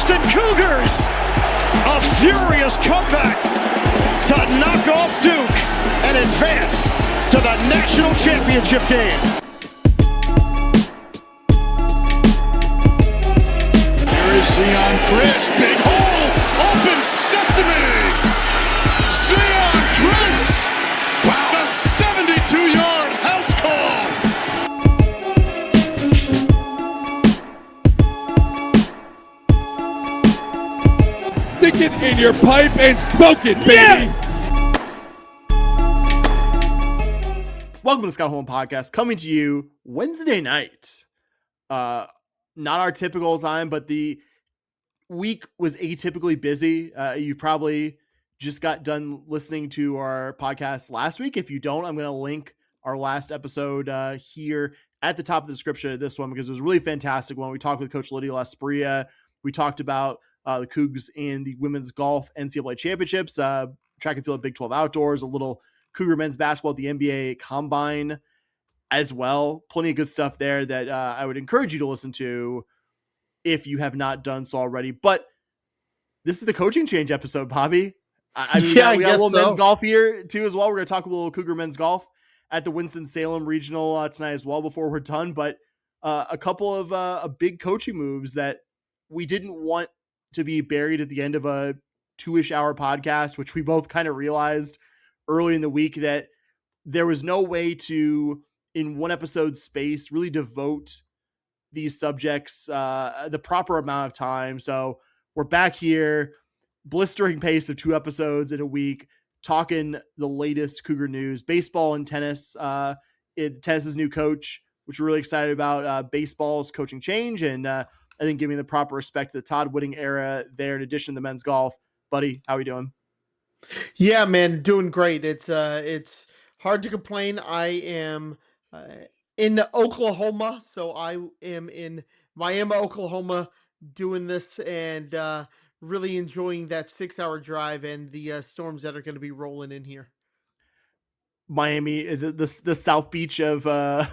Houston Cougars, a furious comeback to knock off Duke and advance to the national championship game. Here is Zion Chris, big hole, open sesame. Zion Chris, wow, the 72-yard house call. Stick it in your pipe and smoke it, baby. Yes! Welcome to the Scott Holman Podcast, coming to you Wednesday night. Not our typical time, but the week was atypically busy. You probably just got done listening to our podcast last week. If you don't, I'm going to link our last episode here at the top of the description of this one, because it was a really fantastic one. We talked with Coach Lydia Lasprilla. We talked about the Cougs in the women's golf NCAA championships, track and field at Big 12 Outdoors, a little Cougar men's basketball at the NBA Combine as well. Plenty of good stuff there that I would encourage you to listen to if you have not done so already. But this is the coaching change episode, Bobby. I mean, yeah, we got a little so. men's golf here too as well. We're going to talk a little Cougar men's golf at the Winston-Salem Regional tonight as well before we're done. But a couple of big coaching moves that we didn't want to be buried at the end of a 2-ish hour podcast, which we both kind of realized early in the week that there was no way to, in one episode space, really devote these subjects the proper amount of time. So we're back here, blistering pace of 2 episodes in a week, talking the latest Cougar news, baseball and tennis. Tennis's new coach, which we're really excited about, baseball's coaching change, and I think giving the proper respect to the Todd Whitting era there, in addition to the men's golf. Buddy, how are we doing? Yeah, man, doing great. It's hard to complain. I am in Oklahoma, so I am in Miami, Oklahoma, doing this and really enjoying that 6-hour drive and the storms that are going to be rolling in here. Miami, the South Beach of yeah,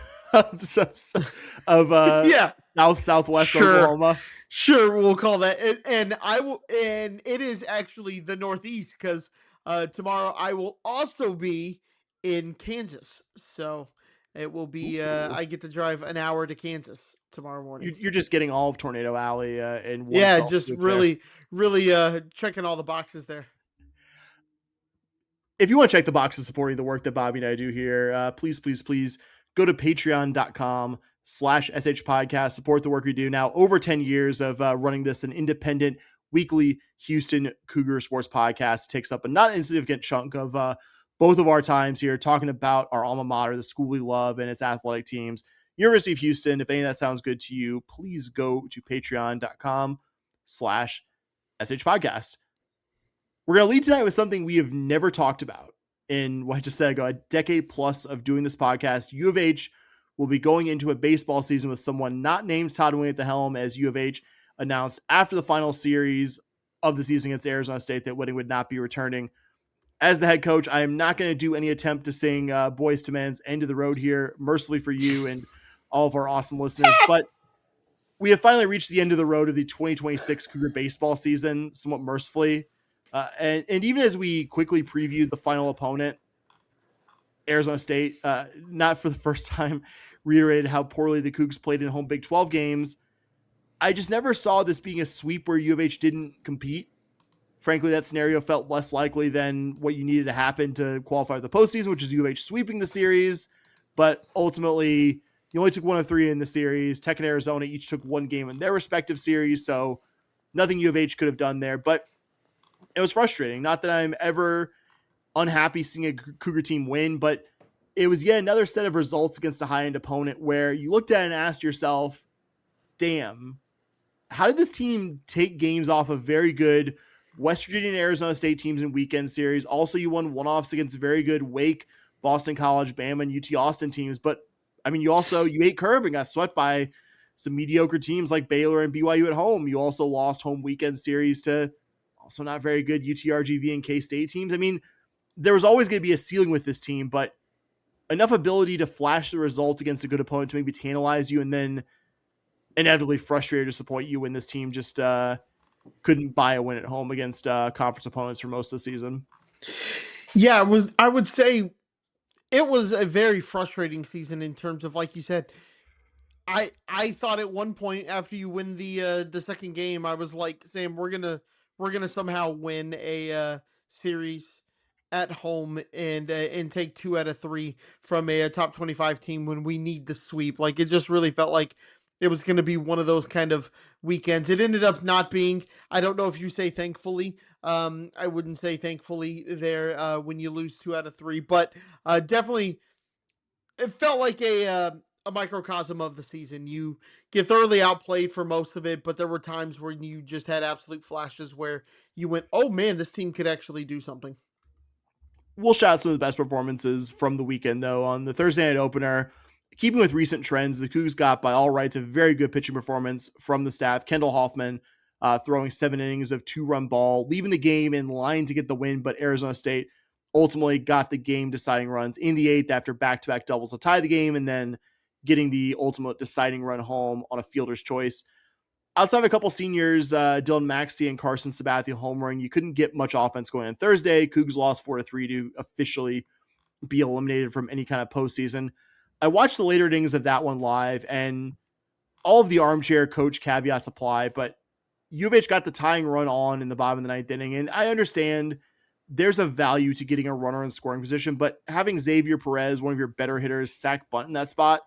southwest Oklahoma. Sure, we'll call that. And it is actually the Northeast, because tomorrow I will also be in Kansas. So it will be I get to drive an hour to Kansas tomorrow morning. You're just getting all of Tornado Alley in one. Yeah, just really checking all the boxes there. If you want to check the boxes supporting the work that Bobby and I do here, please go to patreon.com/SH podcast. Support the work we do now. Over 10 years of running this, an independent weekly Houston Cougar sports podcast. It takes up a not insignificant chunk of both of our times here, talking about our alma mater, the school we love, and its athletic teams, University of Houston. If any of that sounds good to you, please go to patreon.com/SH podcast. We're going to lead tonight with something we have never talked about in what I just said ago, a decade plus of doing this podcast. U of H will be going into a baseball season with someone not named Todd Whitting at the helm, as U of H announced after the final series of the season against Arizona State that Whitting would not be returning as the head coach. I am not going to do any attempt to sing Boyz II Men's End of the Road here, mercifully for you and all of our awesome listeners. But we have finally reached the end of the road of the 2026 Cougar baseball season, somewhat mercifully. And even as we quickly previewed the final opponent, Arizona State, not for the first time, reiterated how poorly the Cougs played in home Big 12 games. I just never saw this being a sweep where U of H didn't compete. Frankly, that scenario felt less likely than what you needed to happen to qualify for the postseason, which is U of H sweeping the series. But ultimately, you only took 1 of 3 in the series. Tech and Arizona each took 1 game in their respective series, so nothing U of H could have done there. But it was frustrating. Not that I'm ever unhappy seeing a Cougar team win, but it was yet another set of results against a high-end opponent where you looked at it and asked yourself, damn, how did this team take games off of very good West Virginia and Arizona State teams in weekend series? Also, you won one-offs against very good Wake, Boston College, Bama, and UT Austin teams. But, I mean, you ate curb and got swept by some mediocre teams like Baylor and BYU at home. You also lost home weekend series to also not very good UTRGV and K-State teams. I mean, there was always going to be a ceiling with this team, but enough ability to flash the result against a good opponent to maybe tantalize you and then inevitably frustrate or disappoint you when this team just couldn't buy a win at home against conference opponents for most of the season. Yeah, I would say it was a very frustrating season in terms of, like you said, I thought at one point after you win the second game, I was like, Sam, we're gonna somehow win a series at home and take 2 out of 3 from a top 25 team when we need the sweep. Like, it just really felt like it was going to be one of those kind of weekends. It ended up not being. I don't know if you say thankfully. I wouldn't say thankfully there when you lose 2 out of 3, but definitely it felt like a microcosm of the season. You get thoroughly outplayed for most of it, but there were times where you just had absolute flashes where you went, "Oh man, this team could actually do something." We'll shout out some of the best performances from the weekend, though. On the Thursday night opener, keeping with recent trends, the Cougs got, by all rights, a very good pitching performance from the staff. Kendall Hoffman throwing 7 innings of 2-run ball, leaving the game in line to get the win, but Arizona State ultimately got the game-deciding runs in the 8th after back-to-back doubles to tie the game, and then getting the ultimate deciding run home on a fielder's choice. Outside of a couple seniors, Dylan Maxey and Carson Sabathia homering, you couldn't get much offense going on Thursday. Cougs lost 4-3 to officially be eliminated from any kind of postseason. I watched the later innings of that one live, and all of the armchair coach caveats apply, but U of H got the tying run on in the bottom of the 9th inning, and I understand there's a value to getting a runner in scoring position, but having Xavier Perez, one of your better hitters, sack bunt in that spot,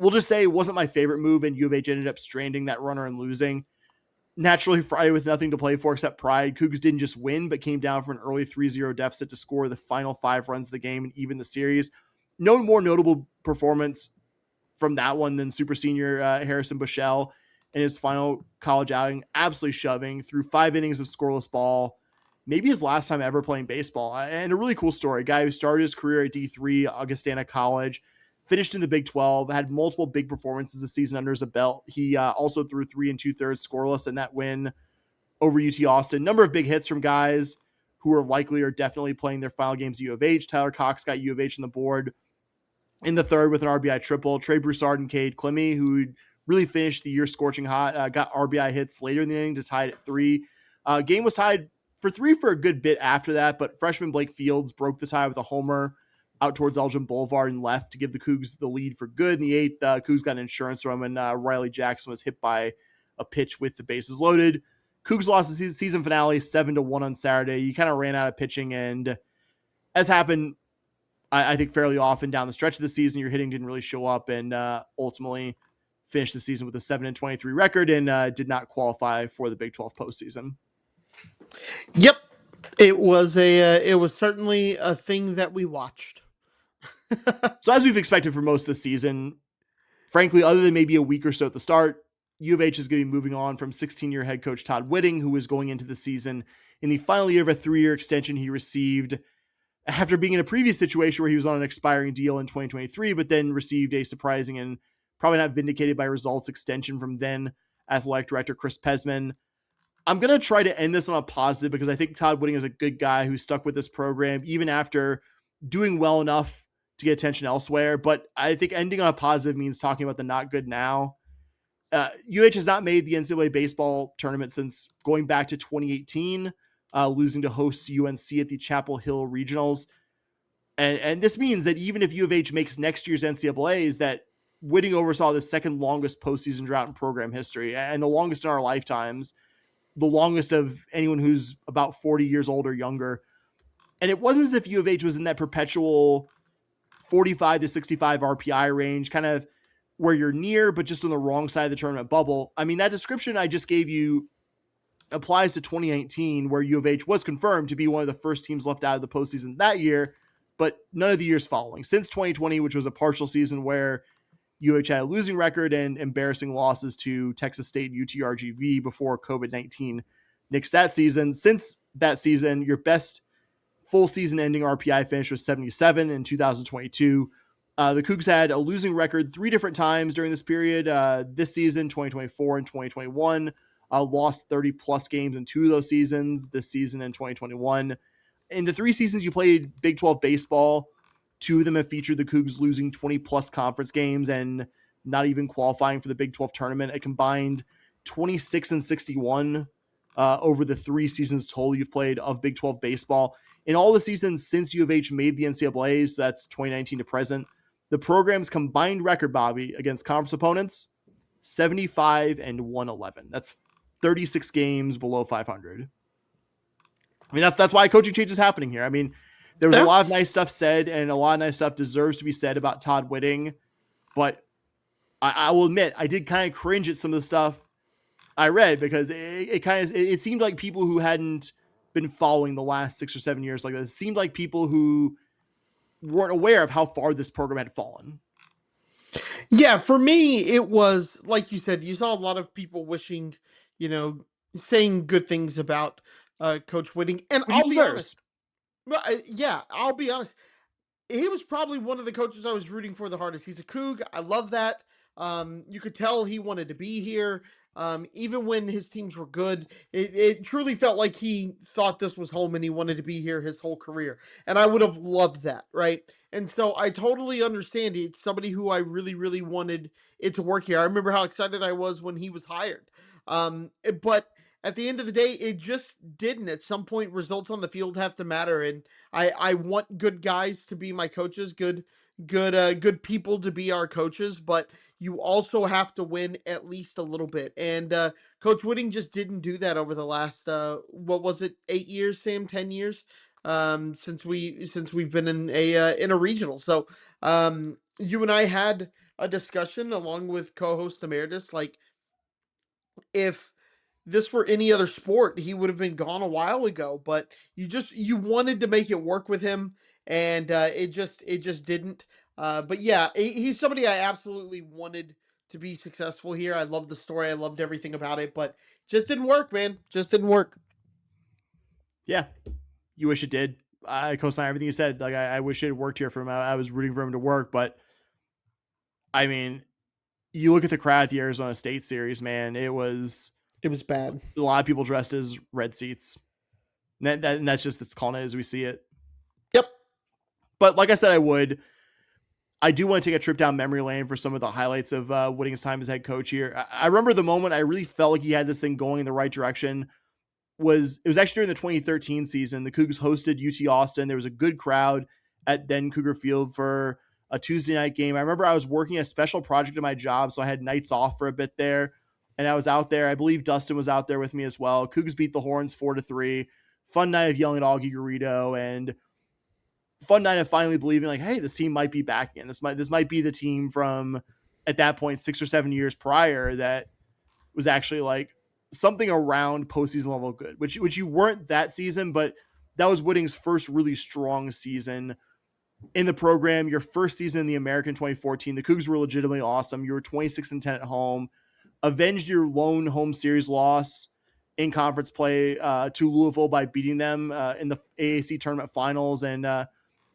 we'll just say it wasn't my favorite move, and U of H ended up stranding that runner and losing. Naturally, Friday with nothing to play for except pride, Cougs didn't just win, but came down from an early 3-0 deficit to score the final 5 runs of the game and even the series. No more notable performance from that one than super senior Harrison Bushell in his final college outing, absolutely shoving through 5 innings of scoreless ball, maybe his last time ever playing baseball. And a really cool story. A guy who started his career at D3, Augustana College, finished in the Big 12, had multiple big performances this season under his belt. He also threw 3 2/3 scoreless in that win over UT Austin. Number of big hits from guys who are likely or definitely playing their final games at U of H. Tyler Cox got U of H on the board in the 3rd with an RBI triple. Trey Broussard and Cade Clemmy, who really finished the year scorching hot, got RBI hits later in the inning to tie it at 3. Game was tied for 3 for a good bit after that, but freshman Blake Fields broke the tie with a homer out towards Elgin Boulevard and left to give the Cougs the lead for good. In the 8th, Cougs got an insurance run when Riley Jackson was hit by a pitch with the bases loaded. Cougs lost the season finale 7-1 on Saturday. You kind of ran out of pitching, and as happened, I think fairly often down the stretch of the season, your hitting didn't really show up, and ultimately finished the season with a 7-23 record and did not qualify for the Big 12 postseason. Yep, it was certainly a thing that we watched. So as we've expected for most of the season, frankly, other than maybe a week or so at the start, U of H is going to be moving on from 16-year head coach Todd Whitting, who was going into the season in the final year of a 3-year extension he received after being in a previous situation where he was on an expiring deal in 2023, but then received a surprising and probably not vindicated by results extension from then athletic director Chris Pesman. I'm going to try to end this on a positive because I think Todd Whitting is a good guy who stuck with this program even after doing well enough to get attention elsewhere. But I think ending on a positive means talking about the not good now. UH has not made the NCAA baseball tournament since going back to 2018, losing to host UNC at the Chapel Hill Regionals. And this means that even if U of H makes next year's NCAAs, that Whitting oversaw the second longest postseason drought in program history and the longest in our lifetimes, the longest of anyone who's about 40 years old or younger. And it wasn't as if U of H was in that perpetual 45 to 65 RPI range, kind of where you're near, but just on the wrong side of the tournament bubble. I mean, that description I just gave you applies to 2019, where U of H was confirmed to be one of the first teams left out of the postseason that year, but none of the years following. Since 2020, which was a partial season where UH had a losing record and embarrassing losses to Texas State and UTRGV before COVID-19 nixed that season. Since that season, your best full season ending RPI finish was 77 in 2022. The Cougs had a losing record 3 different times during this period. This season, 2024 and 2021, lost 30 plus games in 2 of those seasons, this season and 2021. In the 3 seasons you played Big 12 baseball, 2 of them have featured the Cougs losing 20 plus conference games and not even qualifying for the Big 12 tournament. A combined 26-61 over the 3 seasons total you've played of Big 12 baseball. In all the seasons since U of H made the NCAA, so that's 2019 to present, the program's combined record, Bobby, against conference opponents, 75-111. That's 36 games below 500. I mean, that's why coaching change is happening here. I mean, there was a lot of nice stuff said, and a lot of nice stuff deserves to be said about Todd Whitting, but I will admit I did kind of cringe at some of the stuff I read, because it seemed like people who hadn't been following the last 6 or 7 years like this, it seemed like people who weren't aware of how far this program had fallen. Yeah, for me, it was like you said, you saw a lot of people wishing, saying good things about Coach Whitting. And Which I'll be honest. Yeah, I'll be honest. He was probably one of the coaches I was rooting for the hardest. He's a Coug. I love that. You could tell he wanted to be here. Even when his teams were good, it truly felt like he thought this was home and he wanted to be here his whole career. And I would have loved that, right? And so I totally understand. It's somebody who I really, really wanted it to work here. I remember how excited I was when he was hired. But at the end of the day, it just didn't. At some point, results on the field have to matter. And I want good guys to be my coaches, good people to be our coaches, but you also have to win at least a little bit. And Coach Whitting just didn't do that over the last 8 years, Sam, 10 years since we've been in a regional. So you and I had a discussion along with co-host Emeritus, like, if this were any other sport, he would have been gone a while ago, but you wanted to make it work with him, and it just didn't. But yeah, he's somebody I absolutely wanted to be successful here. I loved the story. I loved everything about it, but just didn't work, man. Just didn't work. Yeah. You wish it did. I co-sign everything you said. Like, I wish it had worked here for him. I was rooting for him to work, but I mean, you look at the crowd at the Arizona State series, man, it was bad. A lot of people dressed as red seats. And that's just, it's calling it as we see it. Yep. But like I said, I do want to take a trip down memory lane for some of the highlights of Whitting's time as head coach here. I remember the moment I really felt like he had this thing going in the right direction it was actually during the 2013 season. The Cougars hosted UT Austin. There was a good crowd at then Cougar Field for a Tuesday night game. I remember I was working a special project at my job, so I had nights off for a bit there, and I was out there. I believe Dustin was out there with me as well. Cougars beat the Horns 4-3. Fun night of yelling at Augie Garrido, and fun night of finally believing, like, hey, this team might be back again. This might be the team from, at that point, 6 or 7 years prior, that was actually like something around postseason level good, which you weren't that season, but that was Whitting's first really strong season in the program. Your first season in the American 2014, the Cougs were legitimately awesome. You were 26-10 at home, avenged your lone home series loss in conference play to Louisville by beating them in the AAC tournament finals and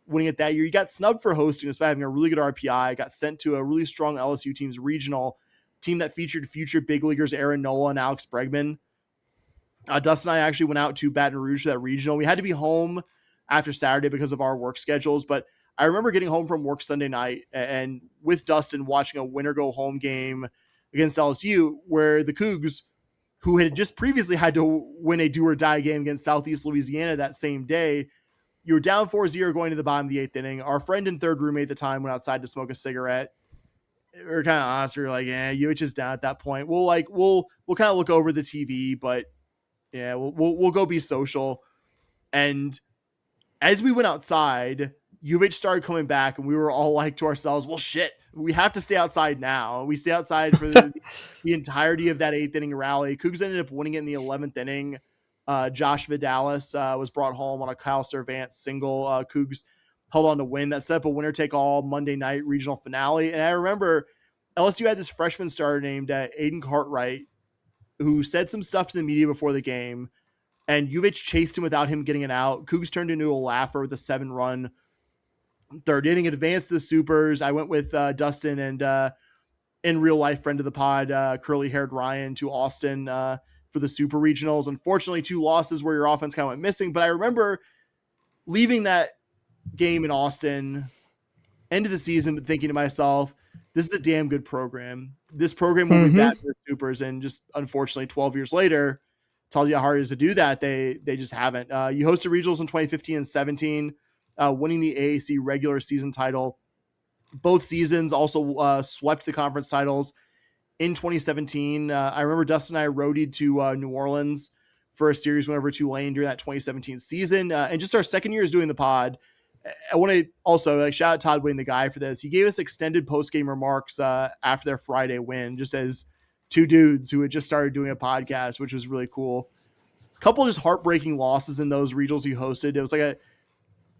winning it that year. You got snubbed for hosting despite having a really good RPI, got sent to a really strong LSU team's regional team that featured future big leaguers Aaron Nola and Alex Bregman. Dustin and I actually went out to Baton Rouge for that regional. We had to be home after Saturday because of our work schedules, but I remember getting home from work Sunday night and with Dustin watching a winner go home game against LSU where the Cougs, who had just previously had to win a do or die game against Southeast Louisiana that same day, you were down 4-0 going to the bottom of the 8th inning. Our friend and third roommate at the time went outside to smoke a cigarette. We were kind of honest. We were like, UH is down at that point. We'll kind of look over the TV, but yeah, we'll go be social. And as we went outside, UH started coming back, and we were all like to ourselves, well, shit, we have to stay outside now. We stay outside for the entirety of that 8th inning rally. Cougs ended up winning it in the 11th inning. Josh Vidalis was brought home on a Kyle Servant single. Cougs held on to win. That set up a winner-take-all Monday night regional finale. And I remember LSU had this freshman starter named Aiden Cartwright who said some stuff to the media before the game, and UH chased him without him getting an out. Cougs turned into a laugher with a 7-run third inning, advanced to the Supers. I went with Dustin and in real life friend of the pod, curly-haired Ryan, to Austin for the Super Regionals. Unfortunately, 2 losses where your offense kind of went missing, but I remember leaving that game in Austin, end of the season, but thinking to myself, this is a damn good program. This program will be back to the Supers, and just unfortunately 12 years later, tells you how hard it is to do that. They just haven't. You hosted regionals in 2015 and 17, winning the AAC regular season title. Both seasons also swept the conference titles in 2017. I remember Dustin and I roadied to New Orleans for a series went over Tulane during that 2017 season. And just our second year is doing the pod. I want to also shout out Todd Whitting, the guy, for this. He gave us extended post-game remarks after their Friday win, just as two dudes who had just started doing a podcast, which was really cool. Couple just heartbreaking losses in those regionals you hosted. It was like a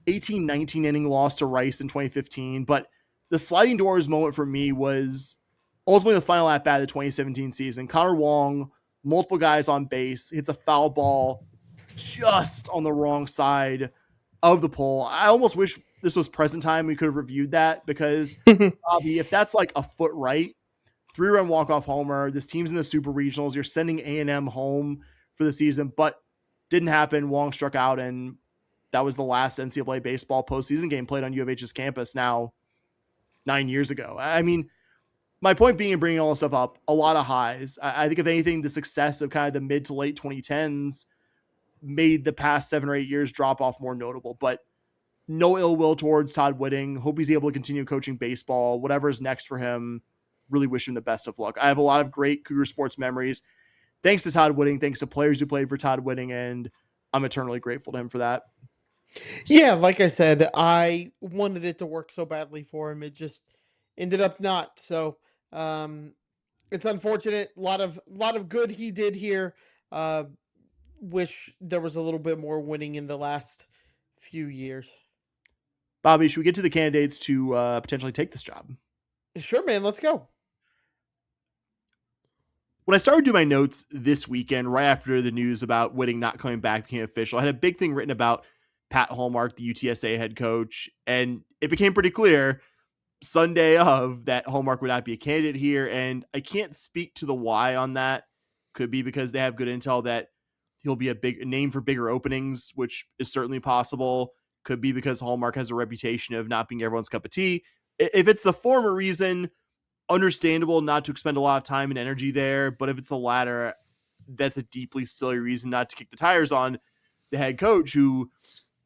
18-19 inning loss to Rice in 2015. But the sliding doors moment for me was ultimately the final at-bat of the 2017 season. Connor Wong, multiple guys on base, hits a foul ball just on the wrong side of the pole. I almost wish this was present time. We could have reviewed that because, Bobby, if that's like a foot right, 3-run walk-off homer, this team's in the super regionals, you're sending A&M home for the season, but didn't happen. Wong struck out, and that was the last NCAA baseball postseason game played on U of H's campus now 9 years ago. I mean, my point being in bringing all this stuff up, a lot of highs. I think if anything, the success of kind of the mid to late 2010s made the past 7 or 8 years drop off more notable, but no ill will towards Todd Whitting. Hope he's able to continue coaching baseball, whatever is next for him. Really wish him the best of luck. I have a lot of great Cougar sports memories. Thanks to Todd Whitting, thanks to players who played for Todd Whitting, and I'm eternally grateful to him for that. Yeah, like I said, I wanted it to work so badly for him. It just ended up not. So it's unfortunate. A lot of good he did here. Wish there was a little bit more winning in the last few years. Bobby, should we get to the candidates to potentially take this job? Sure, man. Let's go. When I started doing my notes this weekend, right after the news about Whitting not coming back became official, I had a big thing written about Pat Hallmark, the UTSA head coach, and it became pretty clear Sunday of that Hallmark would not be a candidate here, and I can't speak to the why on that. Could be because they have good intel that he'll be a big name for bigger openings, which is certainly possible. Could be because Hallmark has a reputation of not being everyone's cup of tea. If it's the former reason, understandable not to expend a lot of time and energy there, but if it's the latter, that's a deeply silly reason not to kick the tires on the head coach, who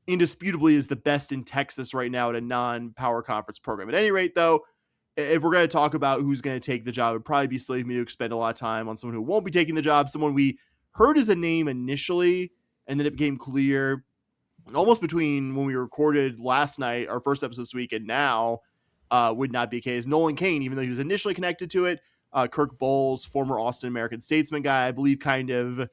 indisputably is the best in Texas right now at a non-power conference program. At any rate, though, if we're going to talk about who's going to take the job, it would probably be silly for me to expend a lot of time on someone who won't be taking the job, someone we heard as a name initially, and then it became clear almost between when we recorded last night, our first episode this week, and now would not be the case. Nolan Cain, even though he was initially connected to it, Kirk Bowles, former Austin American Statesman guy, I believe kind of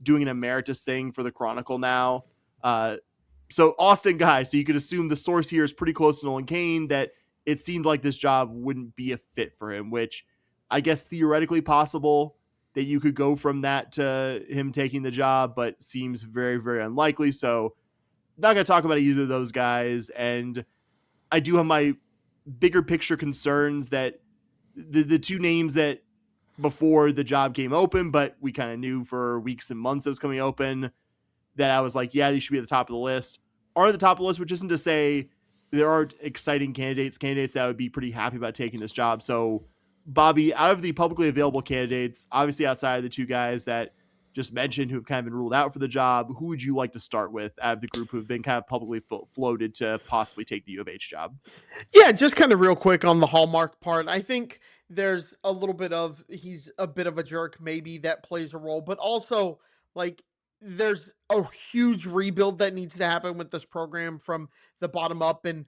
doing an emeritus thing for the Chronicle now. So Austin guy, so you could assume the source here is pretty close to Nolan Cain, that it seemed like this job wouldn't be a fit for him, which I guess theoretically possible that you could go from that to him taking the job, but seems very, very unlikely. So not going to talk about either of those guys. And I do have my bigger picture concerns that the two names that before the job came open, but we kind of knew for weeks and months it was coming open, that I was like, yeah, these should be at the top of the list, are at the top of the list, which isn't to say there aren't exciting candidates that would be pretty happy about taking this job. So Bobby, out of the publicly available candidates, obviously outside of the two guys that just mentioned who have kind of been ruled out for the job, who would you like to start with out of the group who have been kind of publicly floated to possibly take the U of H job? Yeah, just kind of real quick on the Hallmark part. I think there's a little bit of, he's a bit of a jerk, maybe that plays a role, but also like there's a huge rebuild that needs to happen with this program from the bottom up. And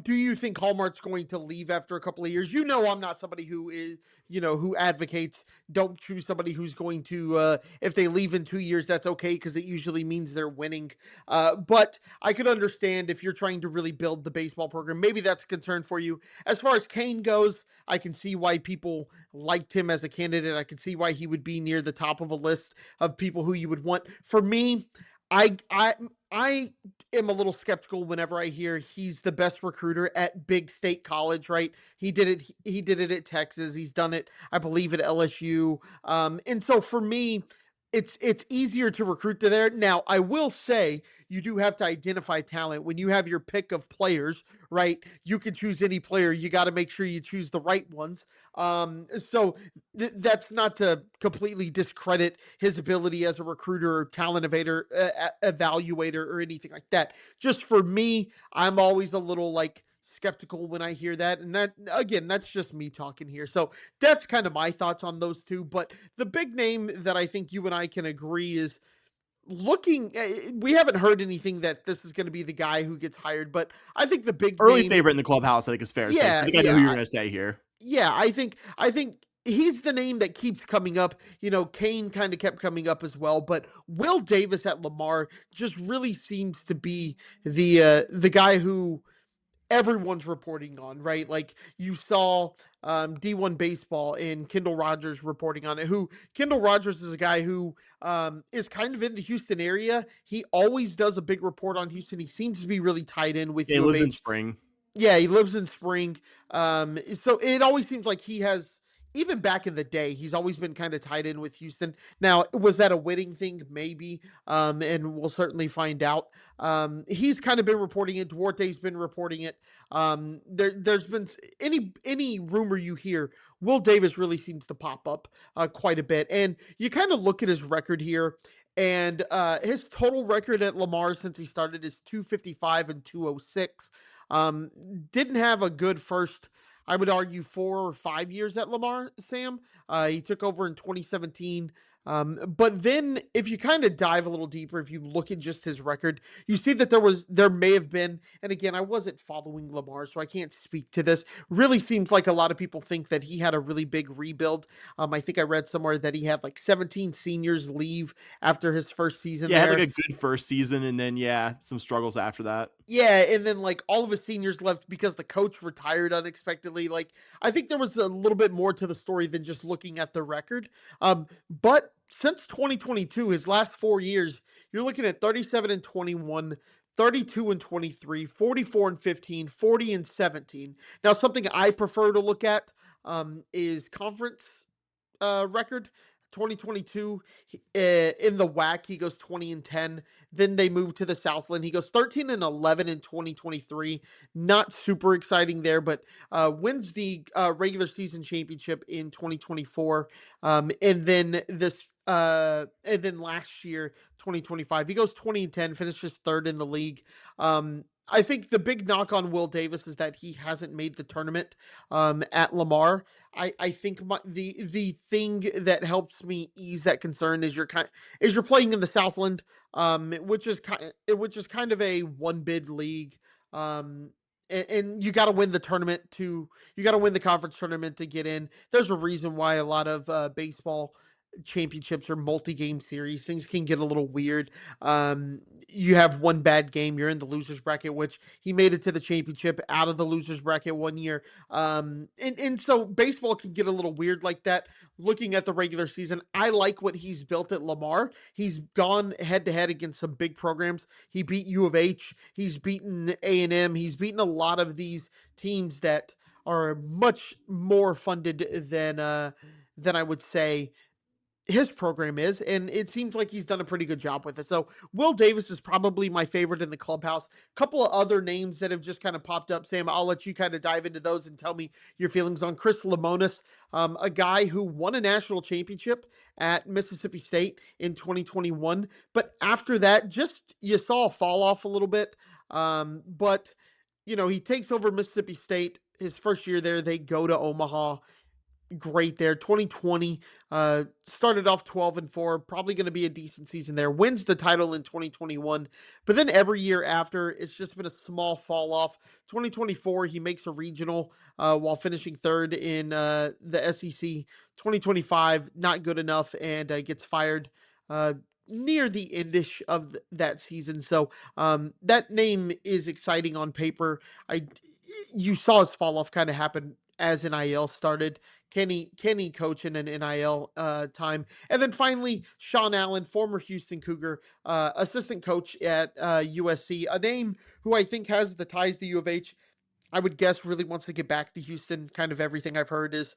do you think Hallmark's going to leave after a couple of years? You know, I'm not somebody who is, who advocates don't choose somebody who's going to, if they leave in 2 years, that's okay, because it usually means they're winning. But I could understand if you're trying to really build the baseball program, maybe that's a concern for you. As far as Cain goes, I can see why people liked him as a candidate. I can see why he would be near the top of a list of people who you would want. For me, I am a little skeptical whenever I hear he's the best recruiter at big state college, right? He did it at Texas. He's done it, I believe, at LSU. And so for me, it's easier to recruit to there. Now, I will say you do have to identify talent. When you have your pick of players, right? You can choose any player. You got to make sure you choose the right ones. So that's not to completely discredit his ability as a recruiter or talent evaluator or anything like that. Just for me, I'm always a little like skeptical when I hear that. And that, again, that's just me talking here. So that's kind of my thoughts on those two. But the big name that I think you and I can agree is we haven't heard anything that this is going to be the guy who gets hired, but I think the big Early name, favorite in the clubhouse, I think is fair to say. So I think I know who you're going to say here. yeah, I think he's the name that keeps coming up. Kane kind of kept coming up as well, but Will Davis at Lamar just really seems to be the guy who everyone's reporting on, right? Like you saw D1 Baseball and Kendall Rogers reporting on it. Who Kendall Rogers is a guy who is kind of in the Houston area. He always does a big report on Houston. He seems to be really tied in with He lives in Spring. Yeah, he lives in Spring. So it always seems like he has, even back in the day, he's always been kind of tied in with Houston. Now, was that a Whitting thing? Maybe. And we'll certainly find out. He's kind of been reporting it. Duarte's been reporting it. There's been any rumor you hear, Will Davis really seems to pop up quite a bit. And you kind of look at his record here. And his total record at Lamar since he started is 255 and 206. Didn't have a good first, I would argue, 4 or 5 years at Lamar, Sam. He took over in 2017. But then if you kind of dive a little deeper, if you look at just his record, you see that there may have been, and again, I wasn't following Lamar, so I can't speak to this. Really seems like a lot of people think that he had a really big rebuild. I think I read somewhere that he had like 17 seniors leave after his first season. Yeah, had like a good first season, and then some struggles after that. Yeah, and then like all of his seniors left because the coach retired unexpectedly. Like I think there was a little bit more to the story than just looking at the record. But since 2022, his last 4 years, you're looking at 37 and 21, 32 and 23, 44 and 15, 40 and 17. Now, something I prefer to look at is conference record. 2022 in the WAC, he goes 20 and 10. Then they move to the Southland. He goes 13 and 11 in 2023. Not super exciting there, but wins the regular season championship in 2024. And then last year, 2025, he goes 20 and 10, finishes third in the league. I think the big knock on Will Davis is that he hasn't made the tournament at Lamar. I think the thing that helps me ease that concern is you're playing in the Southland, which is kind of a one bid league. And you got to win the tournament you got to win the conference tournament to get in. There's a reason why a lot of baseball championships are multi-game series. Things can get a little weird. You have one bad game, you're in the losers bracket, which he made it to the championship out of the losers bracket one year. And so baseball can get a little weird like that. Looking at the regular season, I like what he's built at Lamar. He's gone head to head against some big programs. He beat U of H. He's beaten A&M. He's beaten a lot of these teams that are much more funded than I would say his program is, and it seems like he's done a pretty good job with it. So Will Davis is probably my favorite in the clubhouse. A couple of other names that have just kind of popped up. Sam, I'll let you kind of dive into those and tell me your feelings on Chris Lemonis, a guy who won a national championship at Mississippi State in 2021. But after that, just you saw a fall off a little bit. But he takes over Mississippi State. His first year there, they go to Omaha. Great there. 2020 started off 12-4, probably going to be a decent season there. Wins the title in 2021, but then every year after, it's just been a small fall off. 2024, he makes a regional while finishing third in the SEC. 2025, not good enough, and gets fired near the endish of that season. So that name is exciting on paper. You saw his fall off kind of happen as NIL started. Kenny coaching an NIL time. And then finally, Sean Allen, former Houston Cougar, assistant coach at USC, a name who I think has the ties to U of H. I would guess really wants to get back to Houston. Kind of everything I've heard is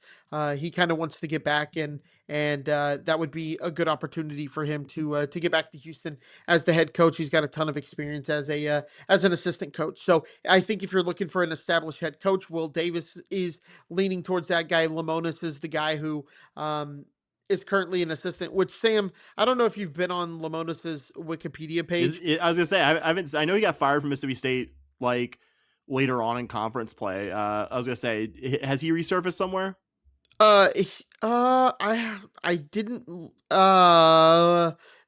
he kind of wants to get back, and that would be a good opportunity for him to get back to Houston as the head coach. He's got a ton of experience as an assistant coach. So I think if you're looking for an established head coach, Will Davis is leaning towards that guy. Lamonis is the guy who is currently an assistant. Which Sam, I don't know if you've been on Lamonis's Wikipedia page. I was gonna say I haven't. I know he got fired from Mississippi State like later on in conference play. I was gonna say, has he resurfaced somewhere? I didn't.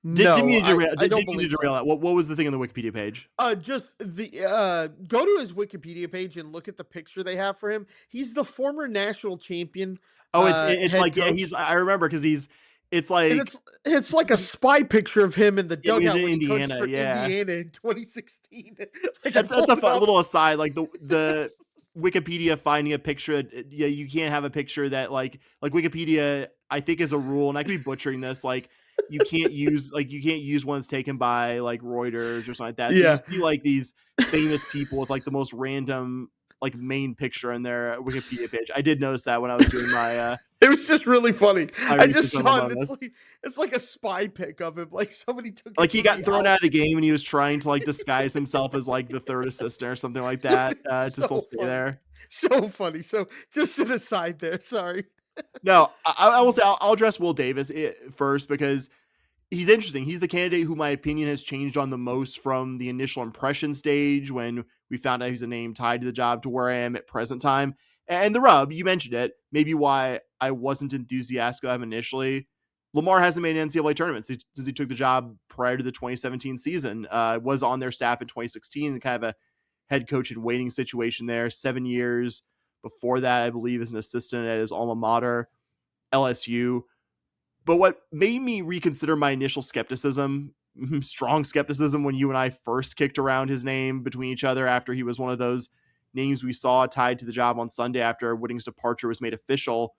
Didn't No, mean to derail. I don't Didn't mean to believe derail so. that. What was the thing on the Wikipedia page? Just the go to his Wikipedia page and look at the picture they have for him. He's the former national champion. Oh, it's Head like, yeah, coach. I remember because it's And like it's like a spy picture of him in the it was dugout in when he coached Indiana. for Yeah, Indiana in 2016. Like I that's pulled a it up. little aside. Like the Wikipedia finding a picture. Yeah, you can't have a picture that like Wikipedia. I think is a rule, and I could be butchering this. Like you can't use one that's taken by like Reuters or something like that. So you Yeah. see like these famous people with like the most random like main picture in their Wikipedia page. I did notice that when I was doing my It was just really funny. my I just research on saw it. Lamonis. It's like a spy pic of him. Like somebody took Like it he from got the thrown house. out of the game and he was trying to like disguise himself as like the third assistant or something like that to So still stay funny. there. So funny. So just an aside there. Sorry. No, I will say I'll address Will Davis first because he's interesting. He's the candidate who my opinion has changed on the most from the initial impression stage when we found out he's a name tied to the job to where I am at present time. And the rub, you mentioned it, maybe why I wasn't enthusiastic of him initially. Lamar hasn't made an NCAA tournament since he took the job prior to the 2017 season. Was on their staff in 2016 and kind of a head coach in waiting situation there. 7 years before that, I believe, as an assistant at his alma mater, LSU. But what made me reconsider my initial skepticism, strong skepticism, when you and I first kicked around his name between each other after he was one of those names we saw tied to the job on Sunday after Whitting's departure was made official,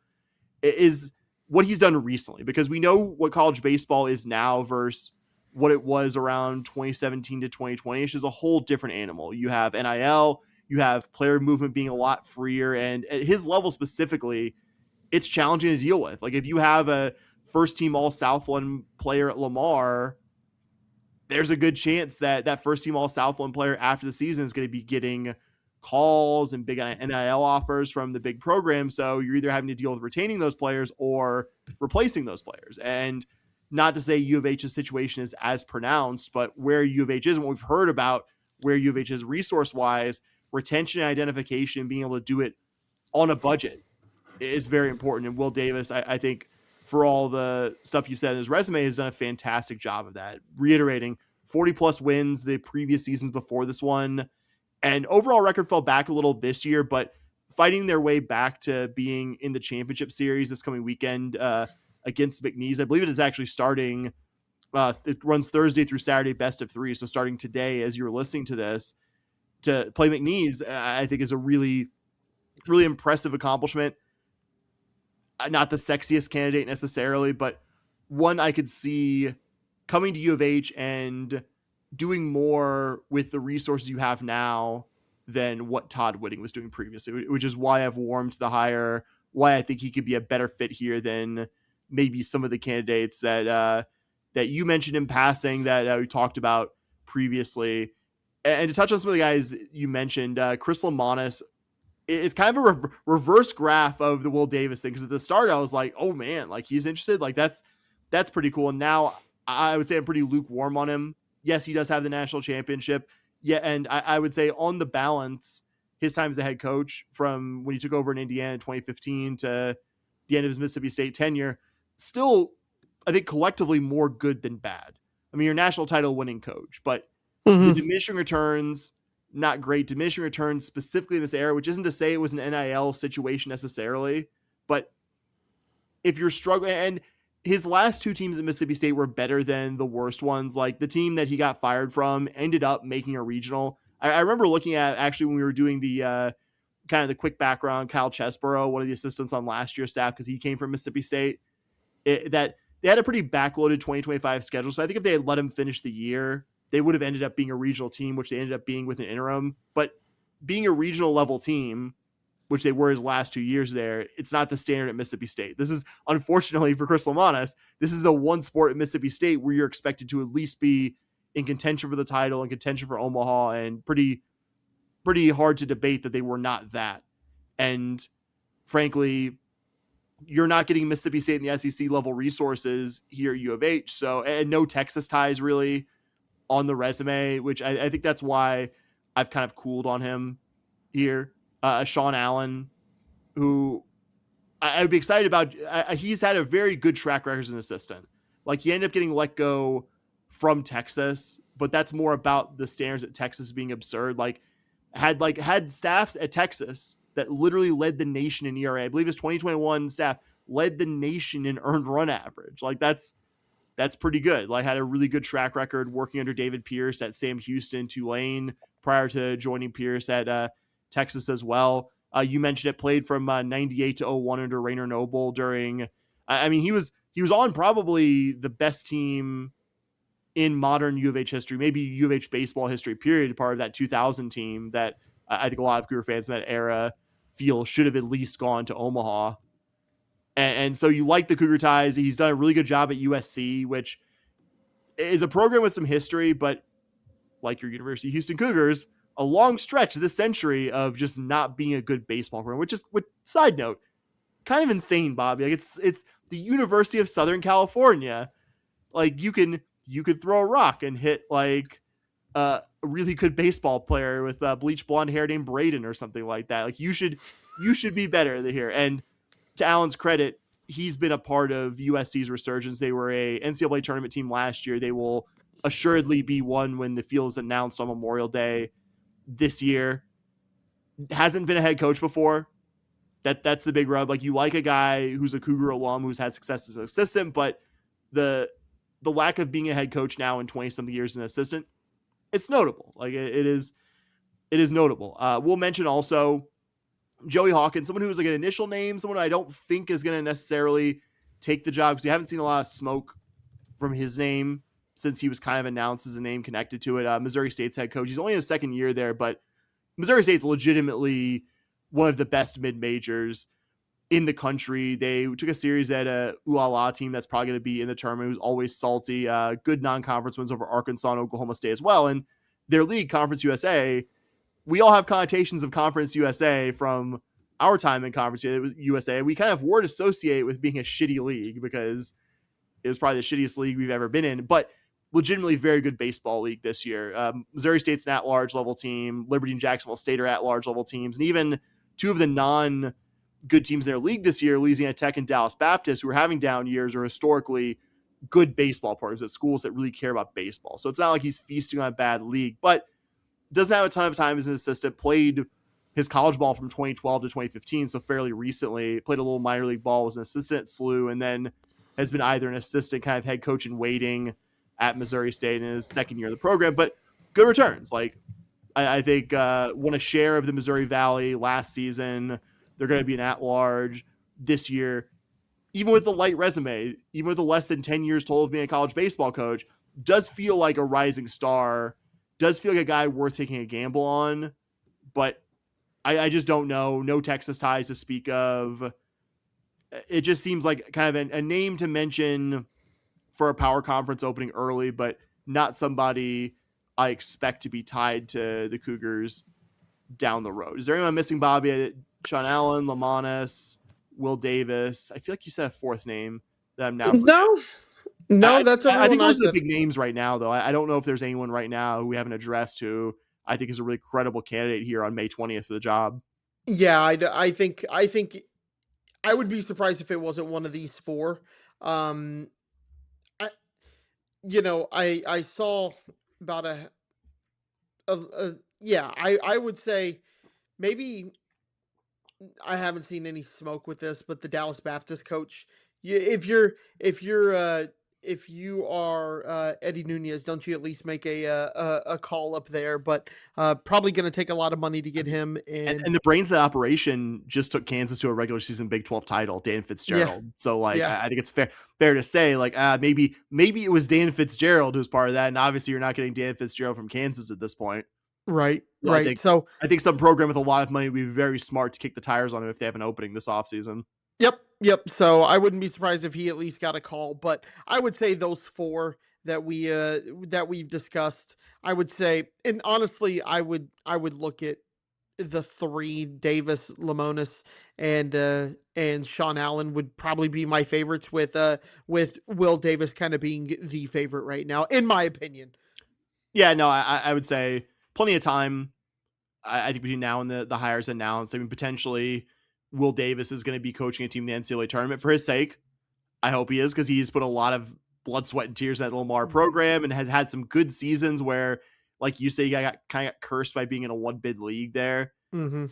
is what he's done recently. Because we know what college baseball is now versus what it was around 2017 to 2020, which is a whole different animal. You have NIL, you have player movement being a lot freer, and at his level specifically, it's challenging to deal with. Like if you have a first team all Southland player at Lamar, there's a good chance that that first team all Southland player after the season is going to be getting calls and big NIL offers from the big program. So you're either having to deal with retaining those players or replacing those players. And not to say U of H's situation is as pronounced, but where U of H is, and what we've heard about where U of H is resource wise, retention and identification, being able to do it on a budget is very important. And Will Davis, I think, for all the stuff you said in his resume, has done a fantastic job of that. Reiterating 40 plus wins the previous seasons before this one. And overall record fell back a little this year, but fighting their way back to being in the championship series this coming weekend against McNeese. I believe it is actually starting. It runs Thursday through Saturday, best of three. So starting today, as you're listening to this, to play McNeese, I think is a really, really impressive accomplishment. Not the sexiest candidate necessarily, but one I could see coming to U of H and doing more with the resources you have now than what Todd Whitting was doing previously, which is why I've warmed to the hire, why I think he could be a better fit here than maybe some of the candidates that you mentioned in passing that we talked about previously. And to touch on some of the guys you mentioned, Chris Lamonis, it's kind of a reverse graph of the Will Davis thing. Because at the start, I was like, oh man, like he's interested. Like that's pretty cool. And now I would say I'm pretty lukewarm on him. Yes, he does have the national championship. Yeah. And I would say on the balance, his time as a head coach from when he took over in Indiana in 2015 to the end of his Mississippi State tenure, still, I think collectively more good than bad. I mean, you're a national title winning coach, but the diminishing returns, not great. Diminishing returns specifically in this era, which isn't to say it was an NIL situation necessarily, but if you're struggling, and his last two teams at Mississippi State were better than the worst ones. Like the team that he got fired from ended up making a regional. I remember looking at actually when we were doing the kind of the quick background, Kyle Chesborough, one of the assistants on last year's staff, because he came from Mississippi State, that they had a pretty backloaded 2025 schedule. So I think if they had let him finish the year, they would have ended up being a regional team, which they ended up being with an interim. But being a regional level team, which they were his last 2 years there, it's not the standard at Mississippi State. This is, unfortunately for Chris Lamanis, this is the one sport at Mississippi State where you're expected to at least be in contention for the title and contention for Omaha, and pretty hard to debate that they were not that. And frankly, you're not getting Mississippi State in the SEC level resources here at U of H. So, and no Texas ties really on the resume, which I think that's why I've kind of cooled on him here. Sean Allen, who I'd be excited about. He's had a very good track record as an assistant. Like, he ended up getting let go from Texas, but that's more about the standards at Texas being absurd. Had staffs at Texas that literally led the nation in ERA. I believe his 2021 staff led the nation in earned run average. Like, that's pretty good. Like, had a really good track record working under David Pierce at Sam Houston, Tulane, prior to joining Pierce at Texas as well. You mentioned it, played from 98 to 01 under Rainer Noble during, he was on probably the best team in modern U of H history, maybe U of H baseball history, period, part of that 2000 team that I think a lot of Cougar fans in that era feel should have at least gone to Omaha. And so you like the Cougar ties. He's done a really good job at USC, which is a program with some history, but like your University of Houston Cougars, a long stretch this century of just not being a good baseball program, which, side note, kind of insane, Bobby. Like, it's the University of Southern California. Like, you could throw a rock and hit like a really good baseball player with bleach blonde hair named Braden or something like that. Like, you should be better than here. And to Allen's credit, he's been a part of USC's resurgence. They were a NCAA tournament team last year. They will assuredly be one when the field is announced on Memorial Day this year. Hasn't been a head coach before. That's the big rub. Like, you like a guy who's a Cougar alum who's had success as an assistant, but the lack of being a head coach now in 20-something years as an assistant, it's notable. Like, it is notable. We'll mention also Joey Hawkins, someone who was like an initial name, someone I don't think is going to necessarily take the job, because we haven't seen a lot of smoke from his name since he was kind of announced as a name connected to it. Missouri State's head coach. He's only in his second year there, but Missouri State's legitimately one of the best mid-majors in the country. They took a series at a UALA team that's probably going to be in the tournament, who's always salty. Good non-conference wins over Arkansas and Oklahoma State as well. And their league, Conference USA, we all have connotations of Conference USA from our time in Conference USA. We kind of word associate with being a shitty league because it was probably the shittiest league we've ever been in, but legitimately very good baseball league this year. Missouri State's an at-large level team. Liberty and Jacksonville State are at-large level teams. And even two of the non-good teams in their league this year, Louisiana Tech and Dallas Baptist, who are having down years, are historically good baseball programs at schools that really care about baseball. So it's not like he's feasting on a bad league, but doesn't have a ton of time as an assistant. Played his college ball from 2012 to 2015, so fairly recently. Played a little minor league ball, was an assistant at SLU, and then has been either an assistant kind of head coach in waiting at Missouri State in his second year of the program, but good returns. Like, I think won a share of the Missouri Valley last season. They're going to be an at-large this year. Even with the light resume, even with the less than 10 years total of being a college baseball coach, does feel like a rising star, does feel like a guy worth taking a gamble on, but I just don't know. No Texas ties to speak of. It just seems like kind of a name to mention for a power conference opening early, but not somebody I expect to be tied to the Cougars down the road. Is there anyone missing, Bobby? Sean Allen, Lamanis, Will Davis. I feel like you said a fourth name that I'm now. No, that's everyone. I think those are the big names right now, though. I don't know if there's anyone right now who we haven't addressed who I think is a really credible candidate here on May 20th for the job. Yeah, I think I would be surprised if it wasn't one of these four. I saw about I would say maybe I haven't seen any smoke with this, but the Dallas Baptist coach, if you are Eddie Nunez, don't you at least make a call up there? But probably going to take a lot of money to get him in. And the brains of that operation just took Kansas to a regular season Big 12 title, Dan Fitzgerald. Yeah. So I think it's fair to say maybe it was Dan Fitzgerald who's part of that, and obviously you're not getting Dan Fitzgerald from Kansas at this point. Right. So I Right. think So, I think some program with a lot of money would be very smart to kick the tires on him if they have an opening this offseason. yep. Yep. So I wouldn't be surprised if he at least got a call, but I would say those four that we've discussed, I would say, and honestly, I would look at the three, Davis, Lamonis, and Sean Allen would probably be my favorites, with Will Davis kind of being the favorite right now, in my opinion. Yeah, no, I would say plenty of time. I think between now and the hires announced, I mean, potentially Will Davis is going to be coaching a team in the NCAA tournament for his sake. I hope he is, because he's put a lot of blood, sweat, and tears in that Lamar program and has had some good seasons where, like you say, he got kind of cursed by being in a one bid league there. Mm-hmm.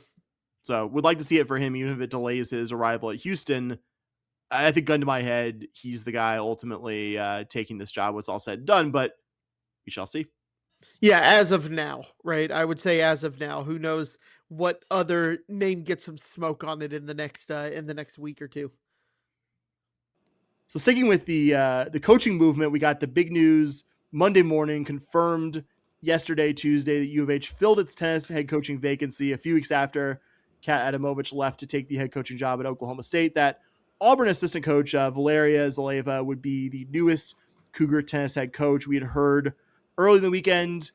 So would like to see it for him, even if it delays his arrival at Houston. I think, gun to my head, he's the guy ultimately taking this job when it's all said and done, but we shall see. Yeah, as of now, right? I would say as of now. Who knows what other name gets some smoke on it in the next week or two. So sticking with the coaching movement, we got the big news Monday morning, confirmed yesterday, Tuesday, that U of H filled its tennis head coaching vacancy a few weeks after Kat Adamovich left to take the head coaching job at Oklahoma State. That Auburn assistant coach Valeriya Zeleva would be the newest Cougar tennis head coach. We had heard early in the weekend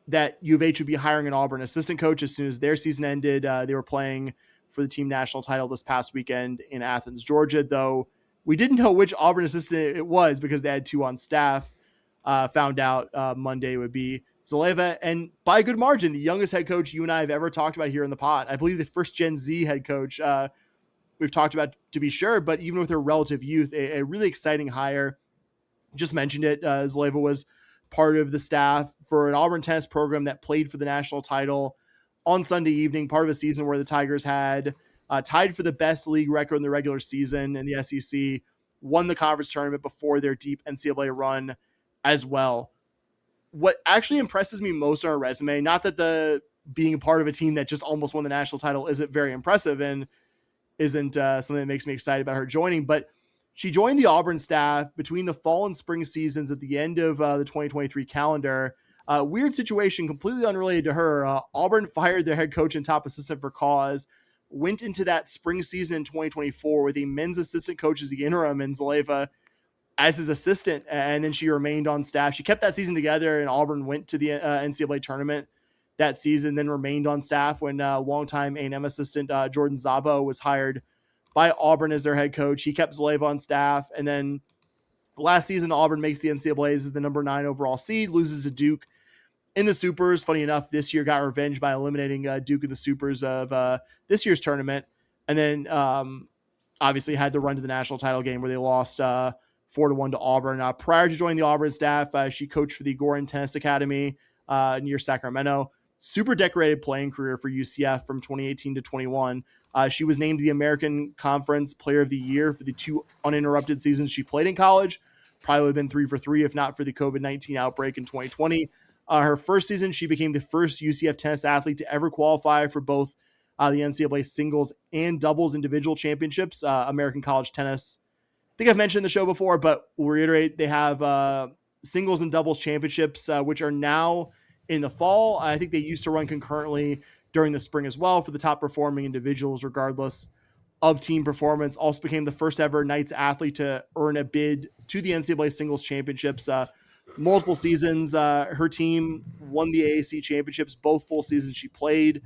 that U of H would be hiring an Auburn assistant coach as soon as their season ended. They were playing for the team national title this past weekend in Athens, Georgia, though we didn't know which Auburn assistant it was because they had two on staff. Found out Monday would be Zeleva, and by a good margin, the youngest head coach you and I have ever talked about here in the pod. I believe the first Gen Z head coach we've talked about, to be sure, but even with her relative youth, a really exciting hire. Just mentioned it. Zeleva was part of the staff for an Auburn tennis program that played for the national title on Sunday evening, part of a season where the Tigers had tied for the best league record in the regular season in the SEC, won the conference tournament before their deep NCAA run as well. What actually impresses me most on her resume, not that the being a part of a team that just almost won the national title isn't very impressive and isn't something that makes me excited about her joining, but she joined the Auburn staff between the fall and spring seasons at the end of the 2023 calendar. Weird situation, completely unrelated to her. Auburn fired their head coach and top assistant for cause, went into that spring season in 2024 with a men's assistant coach as the interim and Zeleva as his assistant, and then she remained on staff. She kept that season together, and Auburn went to the NCAA tournament that season, then remained on staff when longtime A&M assistant Jordan Zabo was hired by Auburn as their head coach. He kept Zeleva on staff, and then last season Auburn makes the NCAAs as the number 9 overall seed, loses to Duke in the Supers. Funny enough, this year got revenge by eliminating Duke in the Supers of this year's tournament, and then obviously had to run to the national title game where they lost 4-1 to Auburn. Prior to joining the Auburn staff, she coached for the Gorin Tennis Academy near Sacramento. Super decorated playing career for UCF from 2018 to 21. She was named the American Conference Player of the Year for the 2 uninterrupted seasons she played in college. Probably would have been 3 for 3 if not for the COVID-19 outbreak in 2020. Her first season, she became the first UCF tennis athlete to ever qualify for both the NCAA singles and doubles individual championships, American College Tennis. I think I've mentioned the show before, but we'll reiterate, they have singles and doubles championships, which are now in the fall. I think they used to run concurrently during the spring as well for the top performing individuals, regardless of team performance. Also became the first ever Knights athlete to earn a bid to the NCAA singles championships. Multiple seasons. Her team won the AAC championships, both full seasons she played.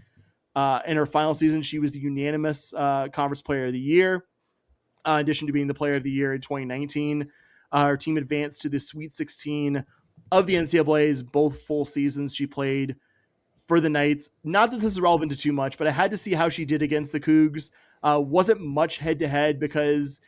In her final season, she was the unanimous conference player of the year. In addition to being the player of the year in 2019, her team advanced to the Sweet 16 of the NCAA's both full seasons she played for the Knights. Not that this is relevant to too much, but I had to see how she did against the Cougs. Wasn't much head-to-head because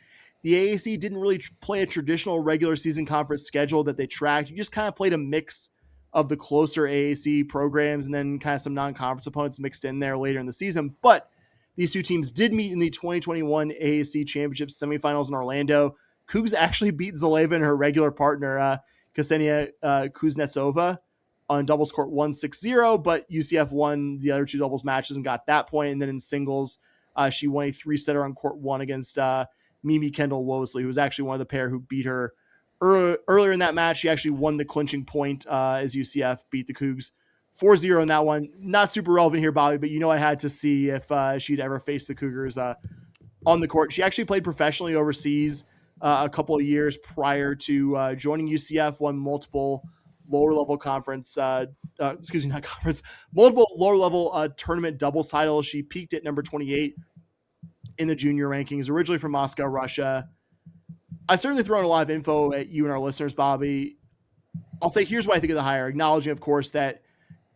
the AAC didn't really play a traditional regular season conference schedule that they tracked. You just kind of played a mix of the closer AAC programs and then kind of some non-conference opponents mixed in there later in the season. But these two teams did meet in the 2021 AAC Championship semifinals in Orlando. Cougs actually beat Zeleva and her regular partner, Ksenia Kuznetsova, on doubles court 1-6-0, but UCF won the other two doubles matches and got that point. And then in singles, she won a 3-setter on court 1 against Mimi Kendall-Wosley, who was actually one of the pair who beat her earlier in that match. She actually won the clinching point as UCF beat the Cougs 4-0 in that one. Not super relevant here, Bobby, but I had to see if she'd ever faced the Cougars on the court. She actually played professionally overseas a couple of years prior to joining UCF, won multiple lower level conference, multiple lower level tournament doubles titles. She peaked at number 28 in the junior rankings, originally from Moscow, Russia. I've certainly thrown a lot of info at you and our listeners, Bobby. I'll say here's what I think of the hire, acknowledging, of course, that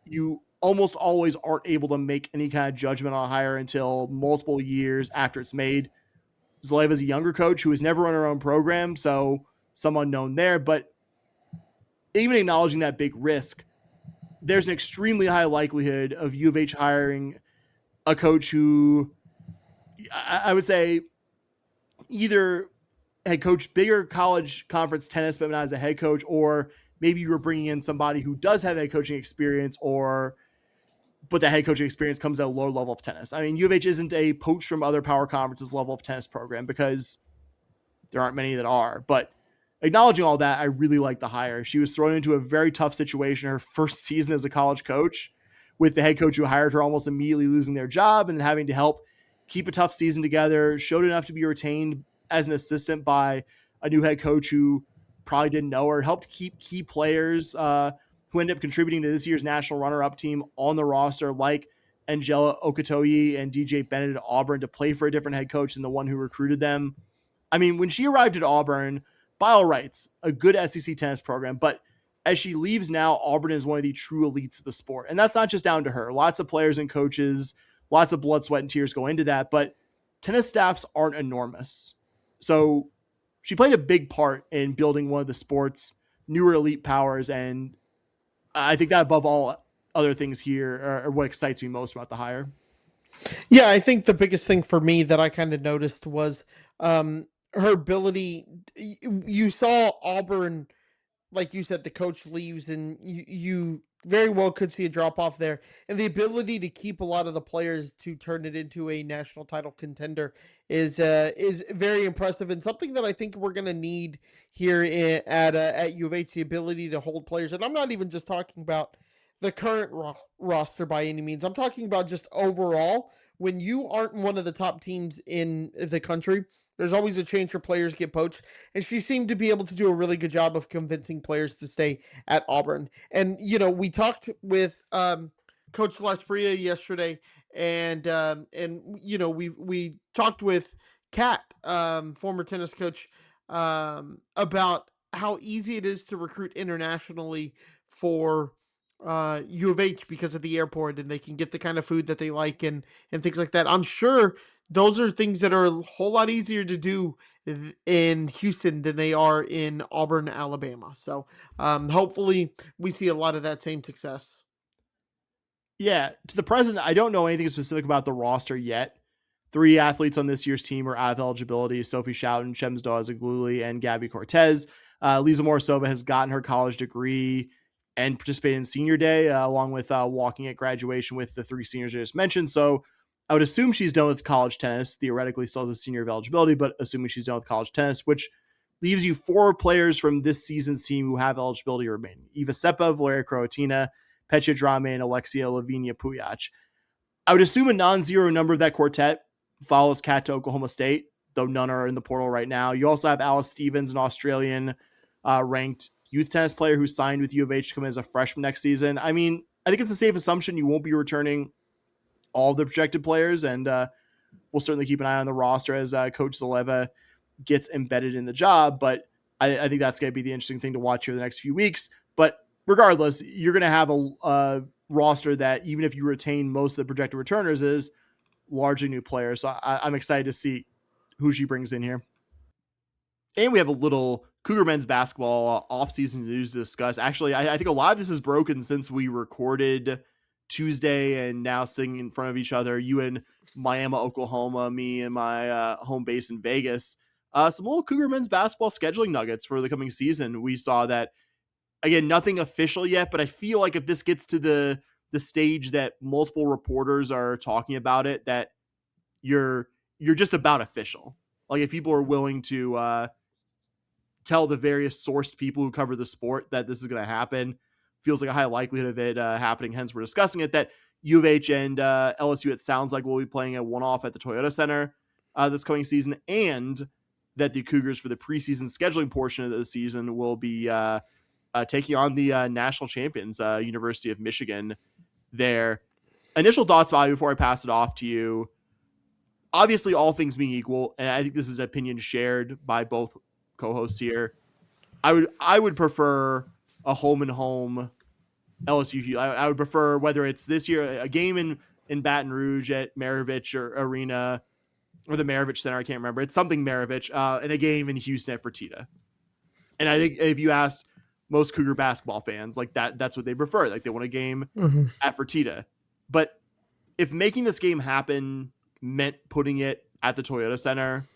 you almost always aren't able to make any kind of judgment on a hire until multiple years after it's made. Zeleva is a younger coach who has never run her own program, so some unknown there. But even acknowledging that big risk, there's an extremely high likelihood of U of H hiring a coach who I would say either had coached bigger college conference tennis, but not as a head coach, or maybe you were bringing in somebody who does have head coaching experience, but the head coaching experience comes at a lower level of tennis. I mean, U of H isn't a poach from other power conferences level of tennis program because there aren't many that are. But acknowledging all that, I really like the hire. She was thrown into a very tough situation her first season as a college coach, with the head coach who hired her almost immediately losing their job and having to help keep a tough season together. Showed enough to be retained as an assistant by a new head coach who probably didn't know her, helped keep key players who ended up contributing to this year's national runner-up team on the roster, like Angela Okatoye and DJ Bennett at Auburn, to play for a different head coach than the one who recruited them. I mean, when she arrived at Auburn, by all rights, a good SEC tennis program, but as she leaves now, Auburn is one of the true elites of the sport. And that's not just down to her. Lots of players and coaches, lots of blood, sweat, and tears go into that, but tennis staffs aren't enormous. So she played a big part in building one of the sport's newer elite powers, and I think that above all other things here are what excites me most about the hire. Yeah, I think the biggest thing for me that I kind of noticed was her ability. You saw Auburn, like you said, the coach leaves, and you very well could see a drop off there. And the ability to keep a lot of the players to turn it into a national title contender is very impressive, and something that I think we're going to need here at U of H, the ability to hold players. And I'm not even just talking about the current roster by any means. I'm talking about just overall. When you aren't one of the top teams in the country, there's always a chance your players get poached, and she seemed to be able to do a really good job of convincing players to stay at Auburn. And we talked with Coach Lasprilla yesterday, and we talked with Kat, former tennis coach, about how easy it is to recruit internationally for U of H because of the airport, and they can get the kind of food that they like and things like that. I'm sure those are things that are a whole lot easier to do in Houston than they are in Auburn, Alabama. So hopefully we see a lot of that same success. Yeah, to the present, I don't know anything specific about the roster yet. 3 athletes on this year's team are out of eligibility: Sophie Schouten, Shemsda Zagluli, and Gabby Cortez. Lisa Morosova has gotten her college degree and participated in senior day, along with walking at graduation with the 3 seniors I just mentioned. So I would assume she's done with college tennis, theoretically still has a senior of eligibility, but assuming she's done with college tennis, which leaves you 4 players from this season's team who have eligibility remaining: Eva Sepa, Valeria Croatina, Petya Drame, and Alexia Lavinia Pujac. I would assume a non-zero number of that quartet follows Kat to Oklahoma State, though none are in the portal right now. You also have Alice Stevens, an Australian ranked youth tennis player who signed with U of H to come in as a freshman next season. I mean, I think it's a safe assumption you won't be returning all of the projected players, and we'll certainly keep an eye on the roster as Coach Zeleva gets embedded in the job, but I think that's going to be the interesting thing to watch here the next few weeks. But regardless, you're going to have a roster that, even if you retain most of the projected returners, is largely new players. So I'm excited to see who she brings in here. And we have a little Cougar men's basketball offseason news to discuss. Actually, I think a lot of this is broken since we recorded Tuesday, and now sitting in front of each other, you in Miami, Oklahoma, me and my home base in Vegas. Some little Cougar men's basketball scheduling nuggets for the coming season. We saw that, again, nothing official yet, but I feel like if this gets to the stage that multiple reporters are talking about it, that you're just about official. Like, if people are willing to tell the various sourced people who cover the sport that this is going to happen, feels like a high likelihood of it happening. Hence, we're discussing it, that U of H and LSU, it sounds like, will be playing a one-off at the Toyota Center this coming season, and that the Cougars, for the preseason scheduling portion of the season, will be taking on the national champions, University of Michigan. There. Initial thoughts, Bobby, before I pass it off to you. Obviously, all things being equal, and I think this is an opinion shared by both co-hosts here, I would prefer a home and home LSU. I would prefer, whether it's this year, a game in Baton Rouge at Maravich or Arena, or the Maravich Center, I can't remember. It's something Maravich, and a game in Houston at Fertitta. And I think if you asked most Cougar basketball fans, like that's what they prefer. Like, they want a game at Fertitta. But if making this game happen meant putting it at the Toyota Center,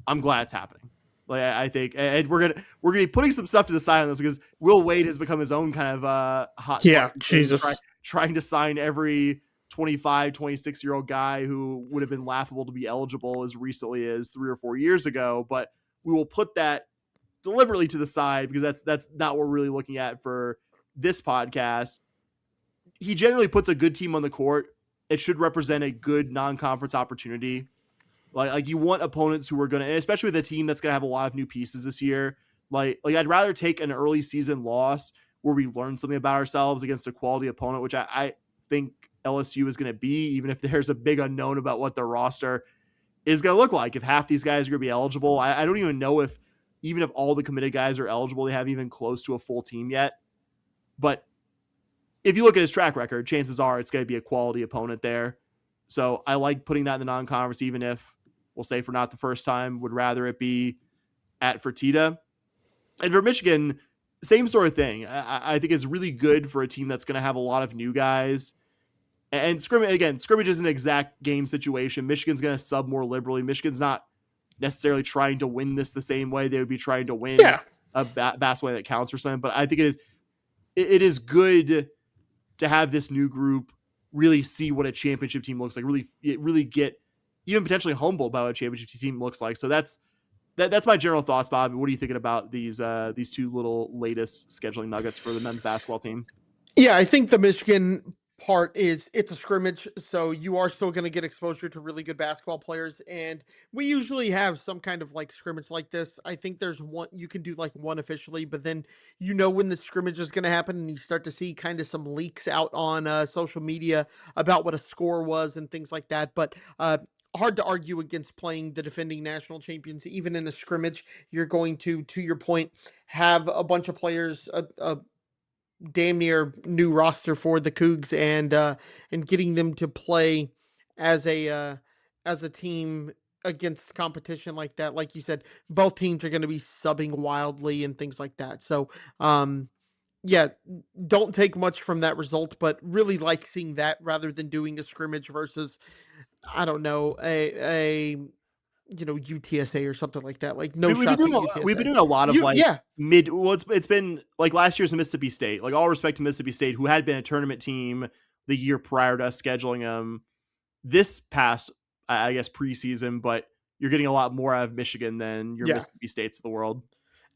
I'm glad it's happening. Like, I think, and we're gonna be putting some stuff to the side on this, because Will Wade has become his own kind of hot. Yeah, Jesus. Trying to sign every 25, 26-year-old guy who would have been laughable to be eligible as recently as 3 or 4 years ago. But we will put that deliberately to the side, because that's not what we're really looking at for this podcast. He generally puts a good team on the court. It should represent a good non-conference opportunity. Like you want opponents who are going to, especially with a team that's going to have a lot of new pieces this year. Like I'd rather take an early season loss where we learn something about ourselves against a quality opponent, which I think LSU is going to be, even if there's a big unknown about what their roster is going to look like. If half these guys are going to be eligible, I don't even know if, even if all the committed guys are eligible, they have even close to a full team yet. But if you look at his track record, chances are it's going to be a quality opponent there. So I like putting that in the non-conference, even if, we'll say, for not the first time, would rather it be at Fertitta. And for Michigan, same sort of thing. I think it's really good for a team that's going to have a lot of new guys. And scrimmage is an exact game situation. Michigan's going to sub more liberally. Michigan's not necessarily trying to win this the same way they would be trying to win a basketball that counts or something. But I think it is good to have this new group really see what a championship team looks like, really get even potentially humbled by what a championship team looks like. So that's my general thoughts, Bob. What are you thinking about these two little latest scheduling nuggets for the men's basketball team? Yeah, I think the Michigan part is, it's a scrimmage, so you are still going to get exposure to really good basketball players, and we usually have some kind of like scrimmage like this. I think there's one, you can do like one officially, but then when the scrimmage is going to happen, and you start to see kind of some leaks out on social media about what a score was and things like that. But hard to argue against playing the defending national champions, even in a scrimmage. You're going to your point, have a bunch of players, a damn near new roster for the Cougs, and getting them to play as a team against competition like that. Like you said, both teams are going to be subbing wildly and things like that. So, yeah, don't take much from that result, but really like seeing that rather than doing a scrimmage versus, I don't know, a UTSA or something like that. Like, we've been doing a lot of mid. Well, it's been like last year's Mississippi State. Like, all respect to Mississippi State, who had been a tournament team the year prior to us scheduling them this past, I guess, preseason. But you're getting a lot more out of Michigan than your Mississippi States of the world.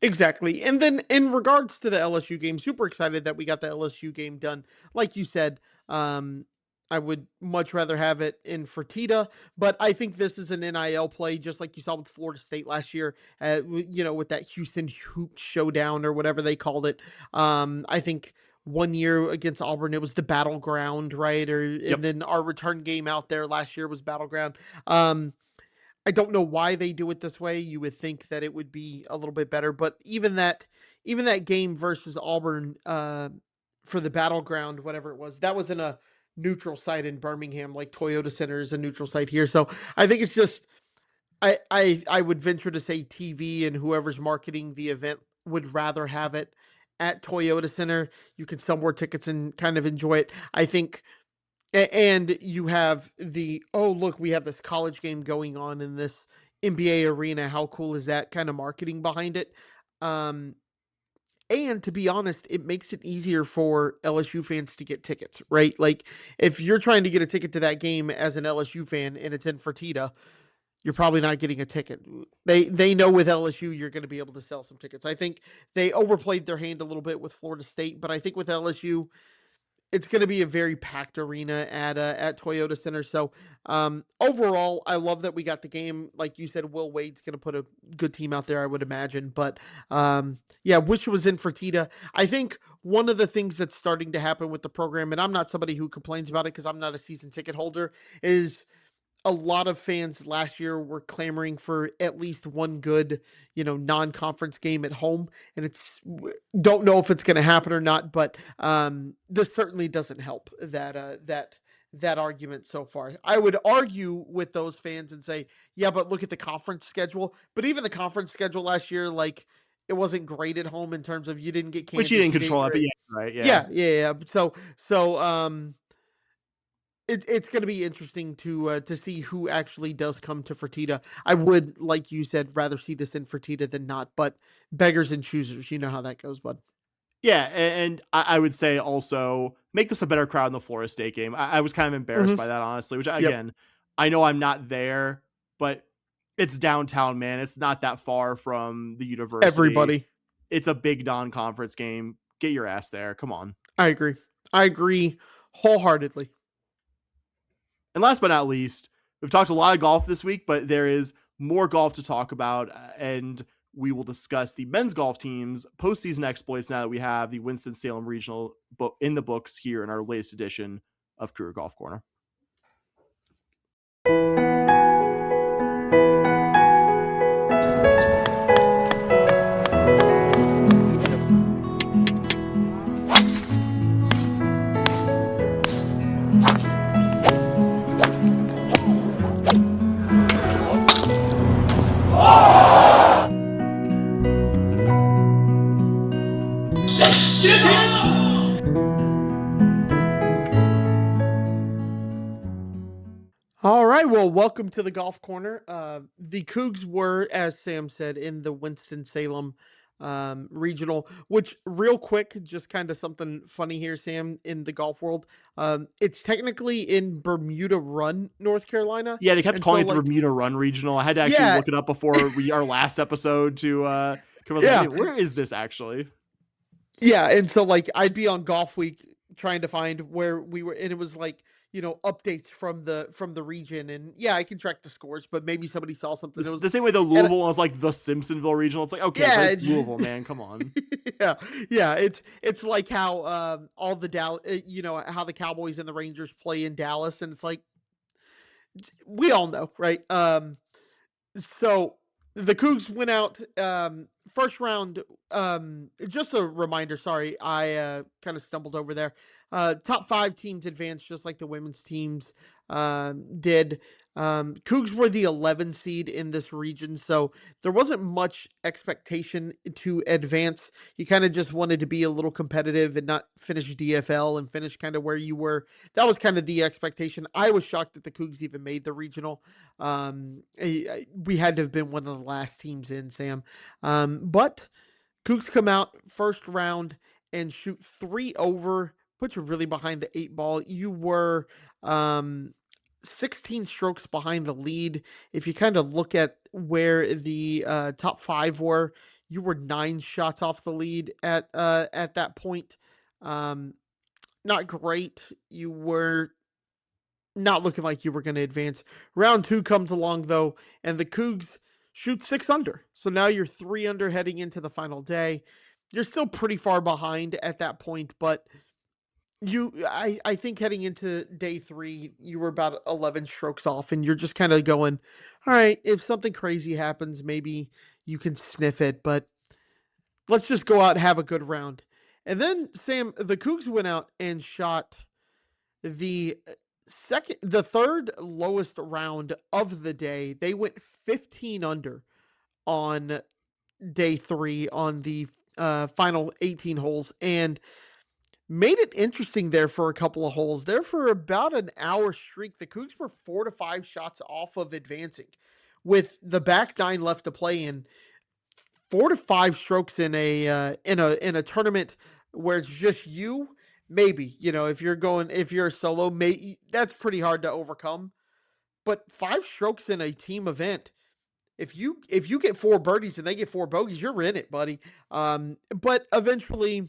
Exactly. And then in regards to the LSU game, super excited that we got the LSU game done. Like you said, I would much rather have it in Fertitta, but I think this is an NIL play, just like you saw with Florida State last year, with that Houston Hoop Showdown or whatever they called it. I think one year against Auburn, it was the Battleground, right? And then our return game out there last year was Battleground. I don't know why they do it this way. You would think that it would be a little bit better, but even that game versus Auburn for the Battleground, whatever it was, that was in a neutral site in Birmingham. Like, Toyota Center is a neutral site here. So I think it's just, I would venture to say TV and whoever's marketing the event would rather have it at Toyota Center. You can sell more tickets and kind of enjoy it, I think. And you have we have this college game going on in this NBA arena. How cool is that kind of marketing behind it? And to be honest, it makes it easier for LSU fans to get tickets, right? Like, if you're trying to get a ticket to that game as an LSU fan and it's in Fertitta, you're probably not getting a ticket. They know with LSU you're going to be able to sell some tickets. I think they overplayed their hand a little bit with Florida State, but I think with LSU it's going to be a very packed arena at Toyota Center. So overall, I love that we got the game. Like you said, Will Wade's going to put a good team out there, I would imagine. But yeah, wish it was in Fertitta. I think one of the things that's starting to happen with the program, and I'm not somebody who complains about it because I'm not a season ticket holder, is a lot of fans last year were clamoring for at least one good, non-conference game at home, and don't know if it's going to happen or not, but this certainly doesn't help that argument so far. I would argue with those fans and say, yeah, but look at the conference schedule. But even the conference schedule last year, like it wasn't great at home in terms of you didn't get Kansas, which you didn't control it, but yeah, right, yeah. Yeah. So it's going to be interesting to see who actually does come to Fertitta. I would, like you said, rather see this in Fertitta than not, but beggars and choosers, you know how that goes, bud. Yeah, and I would say also make this a better crowd in the Florida State game. I was kind of embarrassed by that, honestly, which, again, I know I'm not there, but it's downtown, man. It's not that far from the university. Everybody. It's a big non-conference game. Get your ass there. Come on. I agree wholeheartedly. And last but not least, we've talked a lot of golf this week, but there is more golf to talk about, and we will discuss the men's golf team's postseason exploits now that we have the Winston-Salem Regional in the books here in our latest edition of Cougar Golf Corner. All right, well, welcome to the Golf Corner. The Cougs were, as Sam said, in the Winston-Salem regional, which real quick, just kind of something funny here, Sam, in the golf world. It's technically in Bermuda Run, North Carolina. Yeah, they kept calling it the Bermuda Run regional. I had to actually look it up before our last episode to come. Like, where is this actually? Yeah, and so I'd be on Golf Week trying to find where we were, and it was updates from the region, and I can track the scores, but maybe somebody saw something. It was the same way the Louisville was like the Simpsonville regional. It's like, okay, but it's Louisville, man, come on. Yeah, it's like how all the Dallas, how the Cowboys and the Rangers play in Dallas, and it's like we all know, right? So the Cougs went out first round. Just a reminder, sorry, I kind of stumbled over there. Top 5 teams advanced just like the women's teams did. Cougs were the 11 seed in this region, so there wasn't much expectation to advance. You kind of just wanted to be a little competitive and not finish DFL and finish kind of where you were. That was kind of the expectation. I was shocked that the Cougs even made the regional. We had to have been one of the last teams in, Sam. But Cougs come out first round and shoot 3 over, put you really behind the 8 ball. You were 16 strokes behind the lead. If you kind of look at where the top 5 were, you were 9 shots off the lead at that point. Not great. You were not looking like you were going to advance. Round 2 comes along though, and the Cougs shoot 6 under. So now you're 3 under heading into the final day. You're still pretty far behind at that point, but I think heading into day 3, you were about 11 strokes off, and you're just kind of going, all right, if something crazy happens, maybe you can sniff it, but let's just go out and have a good round. And then, Sam, the Cougs went out and shot the third lowest round of the day. They went 15 under on day 3 on the final 18 holes, and made it interesting there for a couple of holes. There for about an hour streak, the Cougs were 4 to 5 shots off of advancing, with the back 9 left to play in. 4 to 5 strokes in a tournament where it's just you. Maybe, if you're a solo, that's pretty hard to overcome. but 5 strokes in a team event, if you get 4 birdies and they get 4 bogeys, you're in it, buddy. But eventually,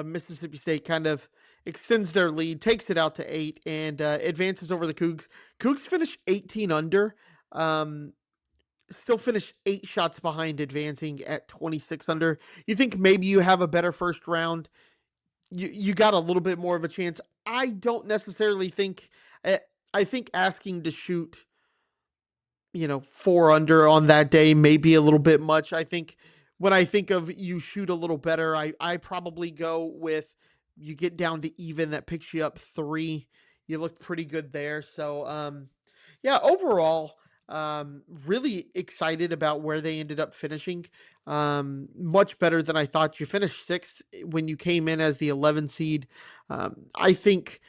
Mississippi State kind of extends their lead, takes it out to 8, and advances over the Cougs. Cougs finish 18 under. Um, Still finish 8 shots behind, advancing at 26 under. You think maybe you have a better first round? You got a little bit more of a chance. I don't necessarily think. I think asking to shoot, 4 under on that day may be a little bit much. I think when I think of you shoot a little better, I probably go with you get down to even. That picks you up 3. You look pretty good there. So yeah, overall, really excited about where they ended up finishing. Much better than I thought. You finished 6th when you came in as the 11 seed. I think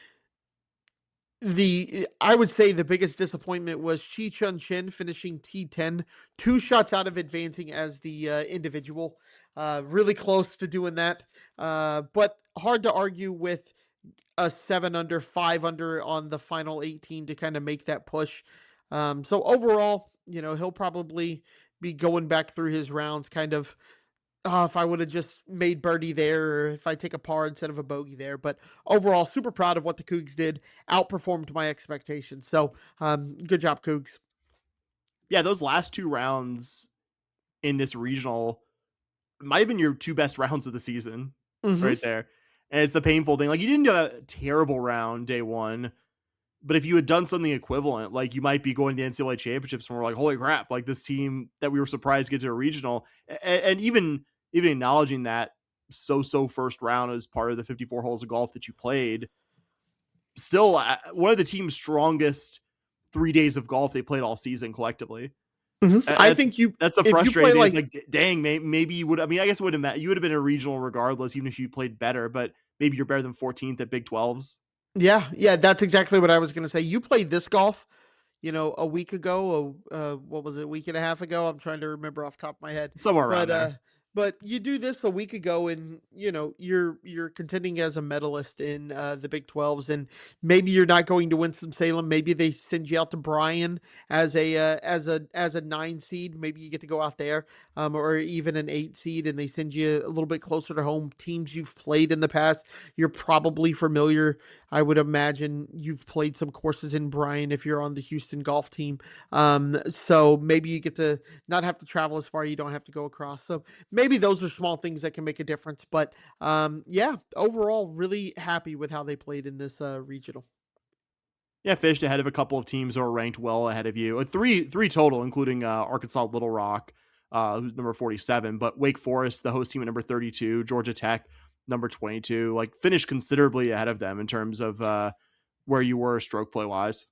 I would say the biggest disappointment was Chi Chun Chin finishing T10, 2 shots out of advancing as the individual. Really close to doing that, but hard to argue with a 7 under, 5 under on the final 18 to kind of make that push. So overall, he'll probably be going back through his rounds kind of, if I would have just made birdie there, or if I take a par instead of a bogey there. But overall, super proud of what the Cougs did. Outperformed my expectations. So good job, Cougs. Yeah, those last 2 rounds in this regional might have been your 2 best rounds of the season right there. And it's the painful thing. Like, you didn't do a terrible round day 1, but if you had done something equivalent, like, you might be going to the NCAA championships and we're like, holy crap, like, this team that we were surprised to get to a regional. And even acknowledging that so first round as part of the 54 holes of golf that you played, still one of the team's strongest 3 days of golf they played all season collectively. I think that's the frustrating thing. Like, dang, maybe you would. I mean, I guess it would have you would have been a regional regardless, even if you played better. But maybe you're better than 14th at Big 12s. Yeah, that's exactly what I was going to say. You played this golf, a week ago. What was it, a week and a half ago? I'm trying to remember off the top of my head. Somewhere around there. But you do this a week ago, and you're contending as a medalist in the Big 12s, and maybe you're not going to Winston-Salem. Maybe they send you out to Bryan as a 9 seed. Maybe you get to go out there, or even an 8 seed, and they send you a little bit closer to home. Teams you've played in the past, you're probably familiar. I would imagine you've played some courses in Bryan if you're on the Houston golf team. So maybe you get to not have to travel as far. You don't have to go across. So maybe those are small things that can make a difference. But yeah, overall, really happy with how they played in this regional. Yeah, fished ahead of a couple of teams that are ranked well ahead of you. Three total, including Arkansas Little Rock, who's number 47, but Wake Forest, the host team at number 32, Georgia Tech, number 22, like, finished considerably ahead of them in terms of where you were stroke play wise.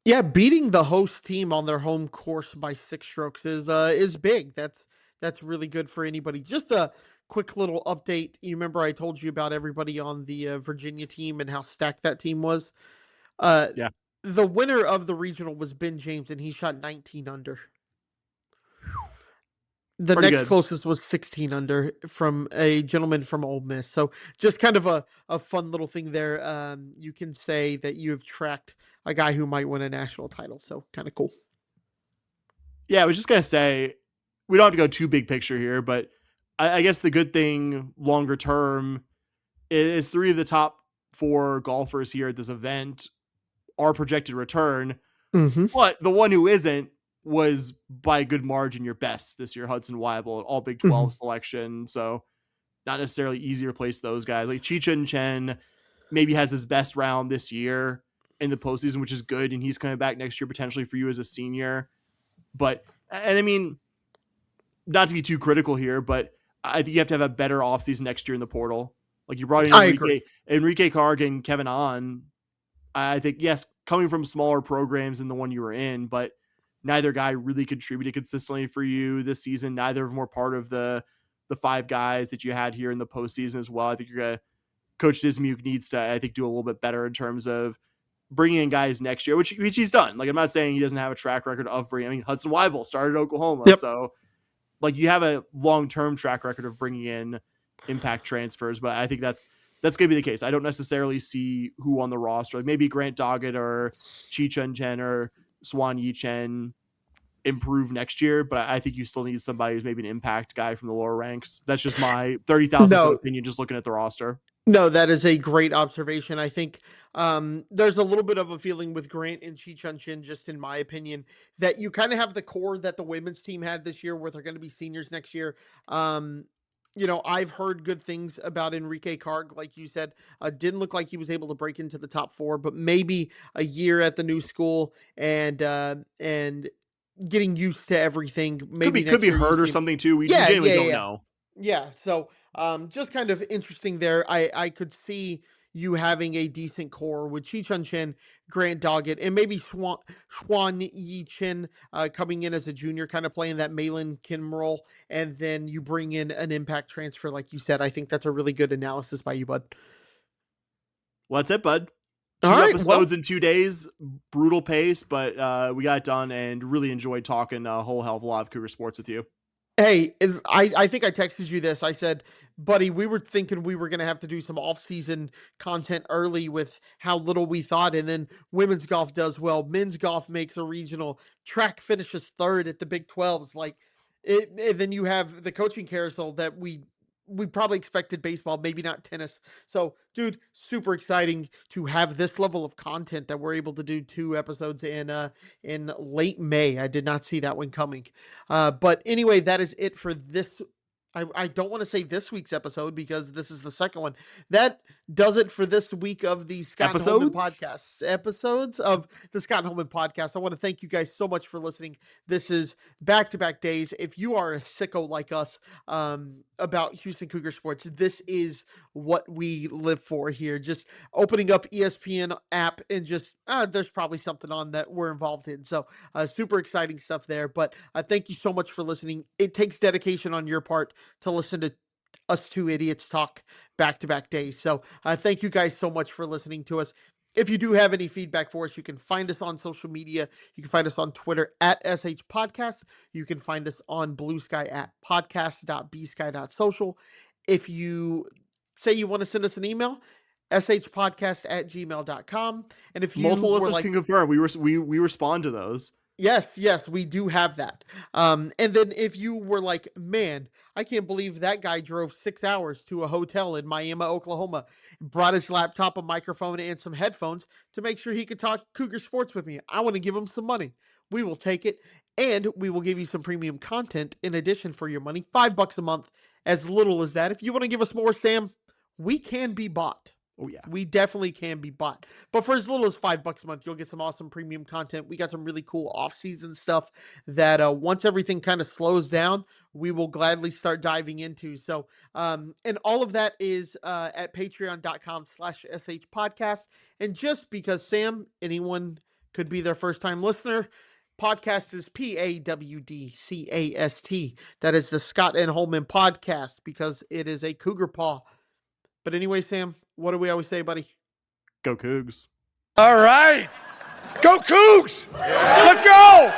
Yeah, beating the host team on their home course by 6 strokes is big. That's really good for anybody. Just a quick little update. You remember I told you about everybody on the Virginia team and how stacked that team was? Yeah. The winner of the regional was Ben James, and he shot 19 under. The Pretty next good. closest was 16 under from a gentleman from Ole Miss. So just kind of a fun little thing there. You can say that you have tracked a guy who might win a national title. So kind of cool. Yeah, I was just going to say, we don't have to go too big picture here, but I guess the good thing longer term is 3 of the top 4 golfers here at this event are projected return. But the one who isn't was by a good margin your best this year, Hudson Weibel, all Big 12 selection. So not necessarily easy to replace those guys. Like, Chi Chun Chen maybe has his best round this year in the postseason, which is good. And he's coming back next year potentially for you as a senior. But, and I mean, not to be too critical here, but I think you have to have a better offseason next year in the portal. Like, you brought in Enrique Cargan, Kevin On. I think, yes, coming from smaller programs than the one you were in, but neither guy really contributed consistently for you this season. Neither of them were part of the 5 guys that you had here in the postseason as well. I think Coach Dismuke needs to, I think, do a little bit better in terms of bringing in guys next year, which he's done. Like, I'm not saying he doesn't have a track record of bringing. I mean, Hudson Weibel started at Oklahoma, so like, you have a long-term track record of bringing in impact transfers, but I think that's going to be the case. I don't necessarily see who on the roster, like maybe Grant Doggett or Chi Chun Chen or Swan Yi-Chen improve next year, but I think you still need somebody who's maybe an impact guy from the lower ranks. That's just my 30,000 foot opinion, just looking at the roster. No, that is a great observation. I think there's a little bit of a feeling with Grant and Chi-Chun Chin, just in my opinion, that you kind of have the core that the women's team had this year, where they're going to be seniors next year. I've heard good things about Enrique Karg, like you said. Didn't look like he was able to break into the top 4, but maybe a year at the new school and getting used to everything. Maybe could be hurt or something too. We genuinely don't know. Yeah, so just kind of interesting there. I could see you having a decent core with Chi-Chun Chin, Grant Doggett, and maybe Swan Yi-Chin coming in as a junior, kind of playing that Malin Kim role, and then you bring in an impact transfer, like you said. I think that's a really good analysis by you, bud. Well, that's it, bud. 2 episodes in 2 days, brutal pace, but we got it done and really enjoyed talking a whole hell of a lot of Cougar sports with you. Hey, I think I texted you this. I said, buddy, we were thinking we were going to have to do some off-season content early with how little we thought. And then women's golf does well. Men's golf makes a regional. Track finishes 3rd at the Big 12s. And then you have the coaching carousel that we probably expected baseball, maybe not tennis. So, dude, super exciting to have this level of content that we're able to do 2 episodes in late May. I did not see that one coming. But anyway, that is it for this. I don't want to say this week's episode because this is the second one. That does it for this week of the Scott and Holman podcast. Episodes of the Scott and Holman podcast. I want to thank you guys so much for listening. This is back-to-back days. If you are a sicko like us about Houston Cougar sports, this is what we live for here. Just opening up ESPN app and just there's probably something on that we're involved in. So super exciting stuff there. But thank you so much for listening. It takes dedication on your part to listen to us 2 idiots talk back-to-back days. So thank you guys so much for listening to us. If you do have any feedback for us, you can find us on social media. You can find us on Twitter at SH Podcast. You can find us on Blue Sky at podcast.bsky.social. If you say you want to send us an email, shpodcast@gmail.com. And if you multiple listeners can confirm, we respond to those. Yes, we do have that. And then if you were like, man, I can't believe that guy drove 6 hours to a hotel in Miami, Oklahoma, brought his laptop, a microphone, and some headphones to make sure he could talk Cougar sports with me. I want to give him some money. We will take it, and we will give you some premium content in addition for your money. $5 a month, as little as that. If you want to give us more, Sam, we can be bought. Oh, yeah. We definitely can be bought. But for as little as $5 a month, you'll get some awesome premium content. We got some really cool off-season stuff that once everything kind of slows down, we will gladly start diving into. So, and all of that is at patreon.com/SH podcast. And just because, Sam, anyone could be their first-time listener, podcast is PAWDCAST. That is the Scott and Holman podcast because it is a Cougar Paw. But anyway, Sam, what do we always say, buddy? Go Cougs. All right. Go Cougs! Let's go!